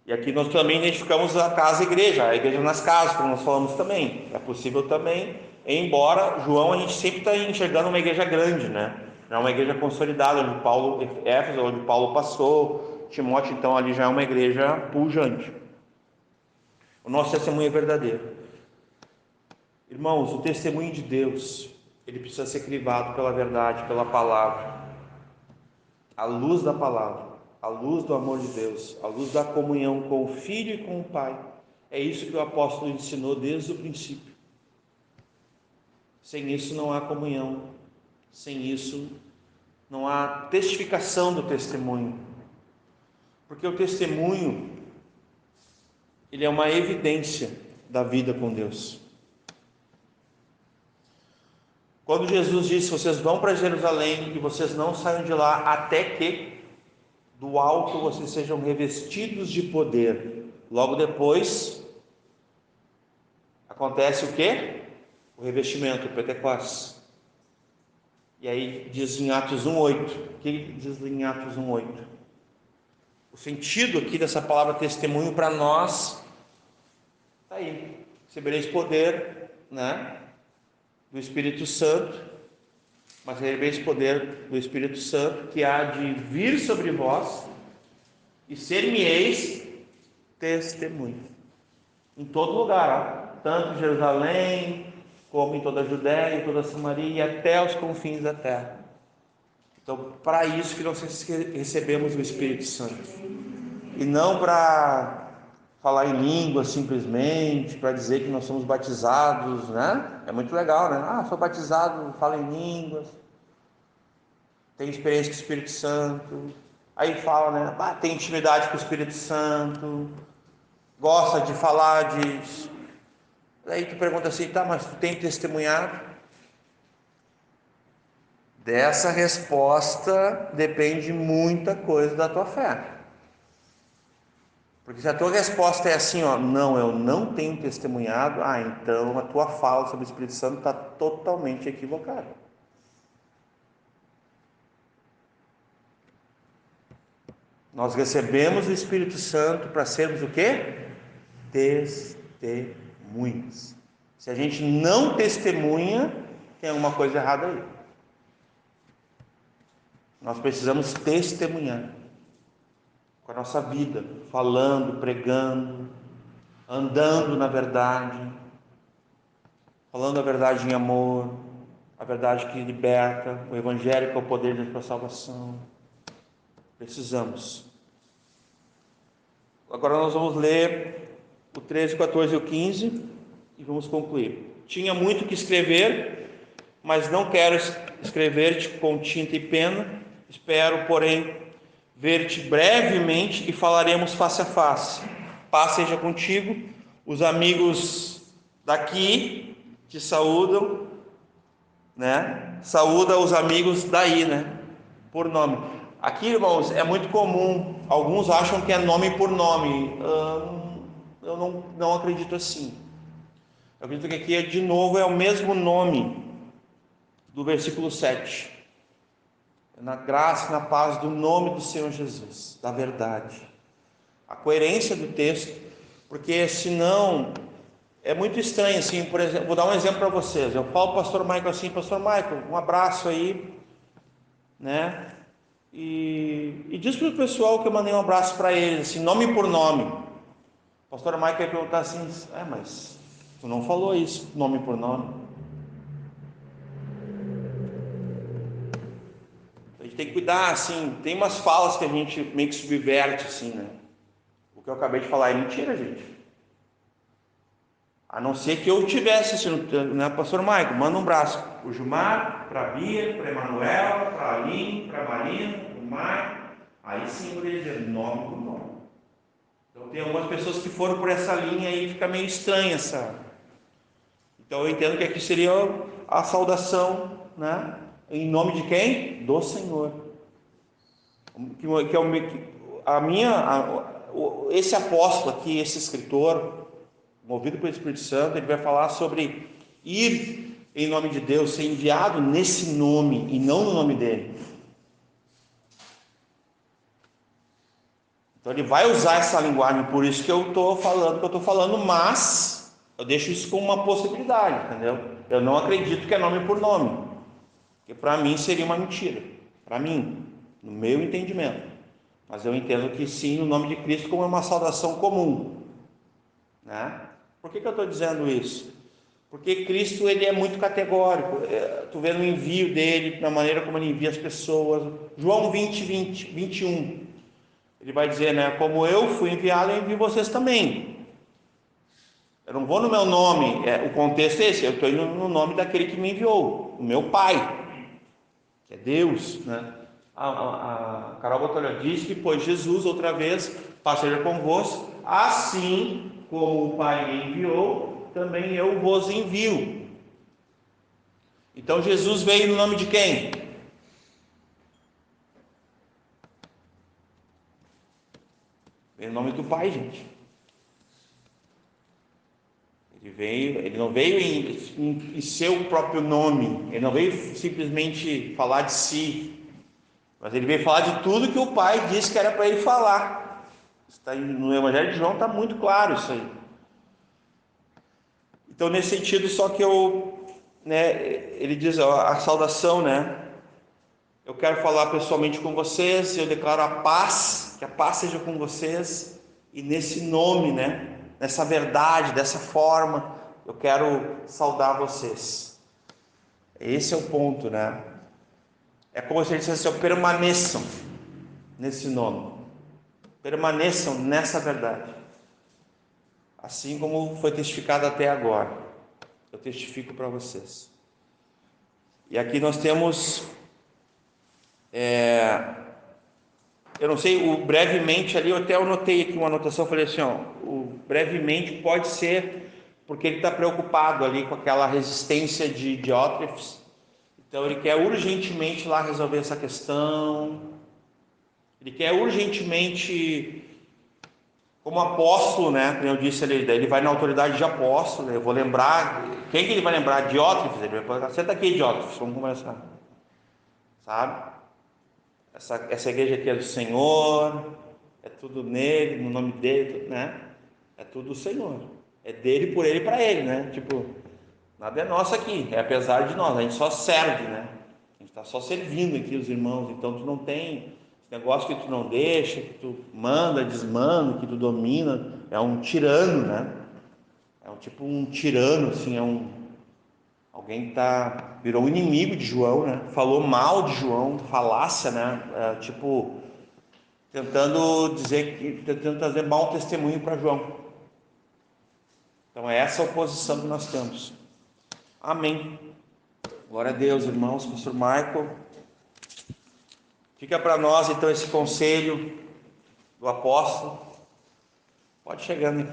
E aqui nós também identificamos a casa-igreja, a igreja nas casas, como nós falamos também. É possível também, embora João a gente sempre está enxergando uma igreja grande, né? Já é uma igreja consolidada, onde Paulo, Éfeso, onde Paulo passou, Timóteo, então ali já é uma igreja pujante. O nosso testemunho é verdadeiro. Irmãos, o testemunho de Deus, ele precisa ser crivado pela verdade, pela palavra, à luz da palavra, à luz do amor de Deus, à luz da comunhão com o Filho e com o Pai. É isso que o apóstolo ensinou desde o princípio. Sem isso não há comunhão, sem isso não há testificação do testemunho, porque o testemunho, ele é uma evidência da vida com Deus. Quando Jesus disse, vocês vão para Jerusalém e vocês não saiam de lá até que do alto vocês sejam revestidos de poder. Logo depois acontece o quê? O revestimento, o Pentecostes. E aí diz em Atos 1:8. O que diz em Atos 1:8? O sentido aqui dessa palavra testemunho para nós está aí. Recebereis poder, né, do Espírito Santo, mas recebereis poder do Espírito Santo, que há de vir sobre vós, e ser-me-eis testemunho em todo lugar, ó, tanto em Jerusalém, como em toda a Judéia, em toda a Samaria e até os confins da terra. Então, para isso que nós recebemos o Espírito Santo, e não para falar em língua simplesmente, para dizer que nós somos batizados, né? É muito legal, né? Sou batizado, falo em línguas, tenho experiência com o Espírito Santo. Aí fala, né? Tem intimidade com o Espírito Santo, gosta de falar disso. Aí tu pergunta assim, tá, mas tu tem testemunhado? Dessa resposta depende muita coisa da tua fé. Porque se a tua resposta é assim, ó, não, eu não tenho testemunhado, então a tua fala sobre o Espírito Santo está totalmente equivocada. Nós recebemos o Espírito Santo para sermos o quê? Testemunhas. Se a gente não testemunha, tem alguma coisa errada aí. Nós precisamos testemunhar com a nossa vida, falando, pregando, andando na verdade, falando a verdade em amor, a verdade que liberta, o Evangelho que é o poder de Deus para a salvação. Precisamos. Agora nós vamos ler o 13, 14 e o 15 e vamos concluir. Tinha muito que escrever, mas não quero escrever-te com tinta e pena. Espero, porém, ver-te brevemente e falaremos face a face. Paz seja contigo. Os amigos daqui te saúdam, né? Saúda os amigos daí, né? Por nome. Aqui, irmãos, é muito comum. Alguns acham que é nome por nome. Eu não acredito assim. Eu acredito que aqui, de novo, é o mesmo nome do versículo 7. Na graça e na paz do nome do Senhor Jesus, da verdade. A coerência do texto, porque senão é muito estranho assim. Por exemplo, vou dar um exemplo para vocês. Eu falo para o pastor Michael assim: pastor Michael, um abraço aí, né? E diz para o pessoal que eu mandei um abraço para eles, assim, nome por nome. O pastor Michael vai perguntar assim: mas tu não falou isso, nome por nome. A gente tem que cuidar, assim, tem umas falas que a gente meio que subverte, assim, né? O que eu acabei de falar é mentira, gente. A não ser que eu tivesse, assim, né, pastor Michael, manda um abraço para o Gilmar, para a Bia, para a Emanuela, para a Aline, para a Marina, para o Maicon. Aí sim eu poderia dizer nome por nome. Então tem algumas pessoas que foram por essa linha e fica meio estranha essa. Então eu entendo que aqui seria a saudação, né? Em nome de quem? Do Senhor. Que é esse apóstolo aqui, esse escritor, movido pelo Espírito Santo, ele vai falar sobre ir em nome de Deus, ser enviado nesse nome e não no nome dele. Então ele vai usar essa linguagem, por isso que eu estou falando o que eu estou falando, mas eu deixo isso como uma possibilidade, entendeu? Eu não acredito que é nome por nome, porque para mim seria uma mentira, para mim, no meu entendimento. Mas eu entendo que sim, no nome de Cristo, como é uma saudação comum, né? Por que eu estou dizendo isso? Porque Cristo, ele é muito categórico. Tu vê no envio dele, na maneira como ele envia as pessoas. João 21, ele vai dizer, né? Como eu fui enviado, eu envio vocês também. Eu não vou no meu nome, o contexto é esse, eu estou indo no nome daquele que me enviou, o meu Pai, que é Deus, né? A Carol Botelho diz que, pois Jesus, outra vez, paz seja convosco, assim como o Pai me enviou, também eu vos envio. Então Jesus veio no nome de quem? Veio no nome do Pai, gente. Ele não veio em seu próprio nome, ele não veio simplesmente falar de si, mas ele veio falar de tudo que o Pai disse que era para ele falar. Está no Evangelho de João, está muito claro isso aí. Então, nesse sentido, só que ele diz, a saudação, né? Eu quero falar pessoalmente com vocês, eu declaro a paz, que a paz seja com vocês, e nesse nome, né? Nessa verdade, dessa forma, eu quero saudar vocês. Esse é o ponto, né? É como se ele dissesse assim: permaneçam nesse nome, permaneçam nessa verdade, assim como foi testificado até agora, eu testifico para vocês. E aqui nós temos, eu não sei, o brevemente ali, eu até anotei aqui uma anotação, falei assim, o brevemente pode ser porque ele está preocupado ali com aquela resistência de Diótrefes, então ele quer urgentemente lá resolver essa questão, ele quer urgentemente, como apóstolo, né, como eu disse, ele vai na autoridade de apóstolo. Eu vou lembrar, quem que ele vai lembrar? Diótrefes. Ele vai falar: senta aqui, Diótrefes, vamos conversar, sabe? Essa igreja aqui é do Senhor, é tudo nele, no nome dele, né? É tudo do Senhor, é dele, por ele e para ele, né? Tipo, nada é nosso aqui, é apesar de nós, a gente só serve, né? A gente está só servindo aqui os irmãos, então tu não tem esse negócio que tu não deixa, que tu manda, desmanda, que tu domina, é um tirano, né? É tipo um tirano, assim, Alguém virou inimigo de João, né? Falou mal de João, falácia, né? Tentando trazer mau testemunho para João. Então é essa oposição que nós temos. Amém. Glória a Deus, irmãos. Pastor Michael, fica para nós então esse conselho do apóstolo. Pode chegar, né?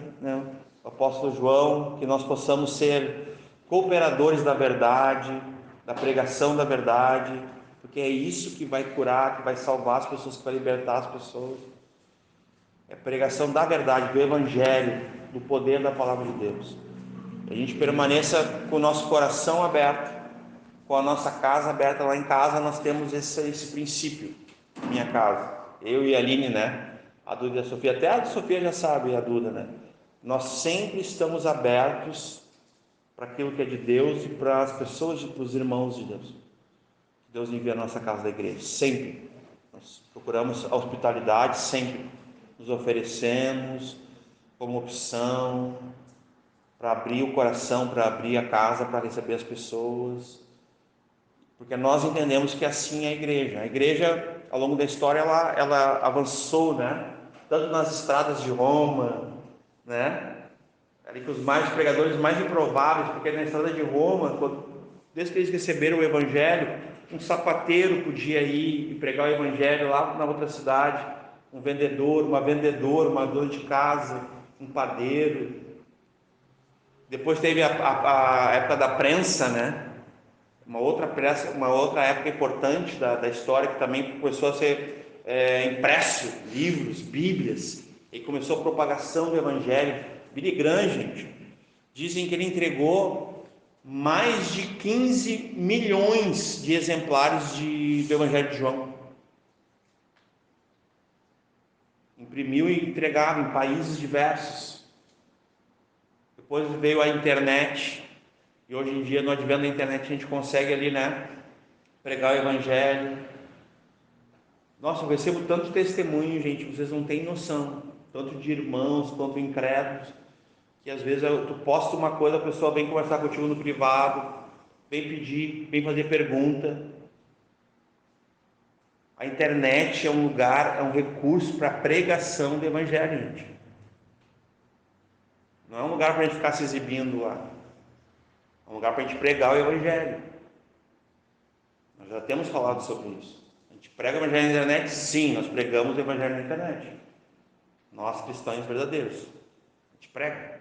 O apóstolo João, que nós possamos ser cooperadores da verdade, da pregação da verdade, porque é isso que vai curar, que vai salvar as pessoas, que vai libertar as pessoas. É a pregação da verdade, do evangelho, do poder da palavra de Deus. A gente permaneça com o nosso coração aberto, com a nossa casa aberta. Lá em casa nós temos esse princípio. Minha casa, eu e a Aline, né? A Duda e a Sofia, até a Sofia já sabe, a Duda, né? Nós sempre estamos abertos para aquilo que é de Deus e para as pessoas, para os irmãos de Deus. Deus envia a nossa casa da igreja, sempre. Nós procuramos a hospitalidade, sempre. Nos oferecemos como opção para abrir o coração, para abrir a casa, para receber as pessoas. Porque nós entendemos que assim é a igreja. A igreja, ao longo da história, ela avançou, né? Tanto nas estradas de Roma, né? Ali com os pregadores mais improváveis, porque na estrada de Roma, desde que eles receberam o evangelho, um sapateiro podia ir e pregar o evangelho lá na outra cidade, um vendedor, uma vendedora, uma dona de casa, um padeiro. Depois teve a época da prensa, né? Uma outra época importante da história, que também começou a ser impresso livros, bíblias, e começou a propagação do evangelho. Billy Graham, gente, dizem que ele entregou mais de 15 milhões de exemplares do evangelho de João. Imprimiu e entregava em países diversos. Depois veio a internet, e hoje em dia, no advento da internet, a gente consegue ali, né, pregar o evangelho. Nossa, eu recebo tanto testemunho, gente, vocês não têm noção, tanto de irmãos quanto incrédulos, que às vezes tu posta uma coisa, a pessoa vem conversar contigo no privado, vem pedir, vem fazer pergunta. A internet é um lugar, é um recurso para a pregação do evangelho, gente. Não é um lugar para a gente ficar se exibindo lá. É um lugar para a gente pregar o evangelho. Nós já temos falado sobre isso. A gente prega o evangelho na internet? Sim, nós pregamos o evangelho na internet. Nós, cristãos verdadeiros. A gente prega.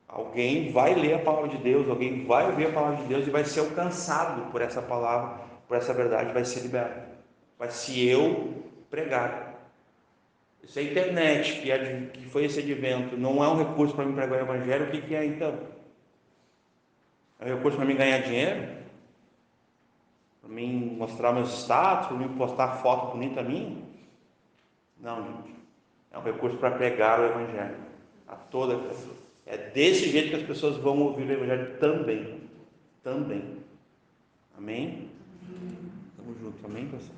Alguém vai ler a palavra de Deus, alguém vai ouvir a palavra de Deus e vai ser alcançado por essa palavra, por essa verdade, vai ser liberto. Mas se eu pregar, se a internet, que foi esse advento, não é um recurso para mim pregar o evangelho, o que é então? É um recurso para mim ganhar dinheiro? Para mim mostrar meus status? Para mim postar foto bonita minha? Não, gente. É um recurso para pregar o evangelho a toda pessoa. É desse jeito que as pessoas vão ouvir o evangelho também. Amém? Tamo junto. Amém, pessoal?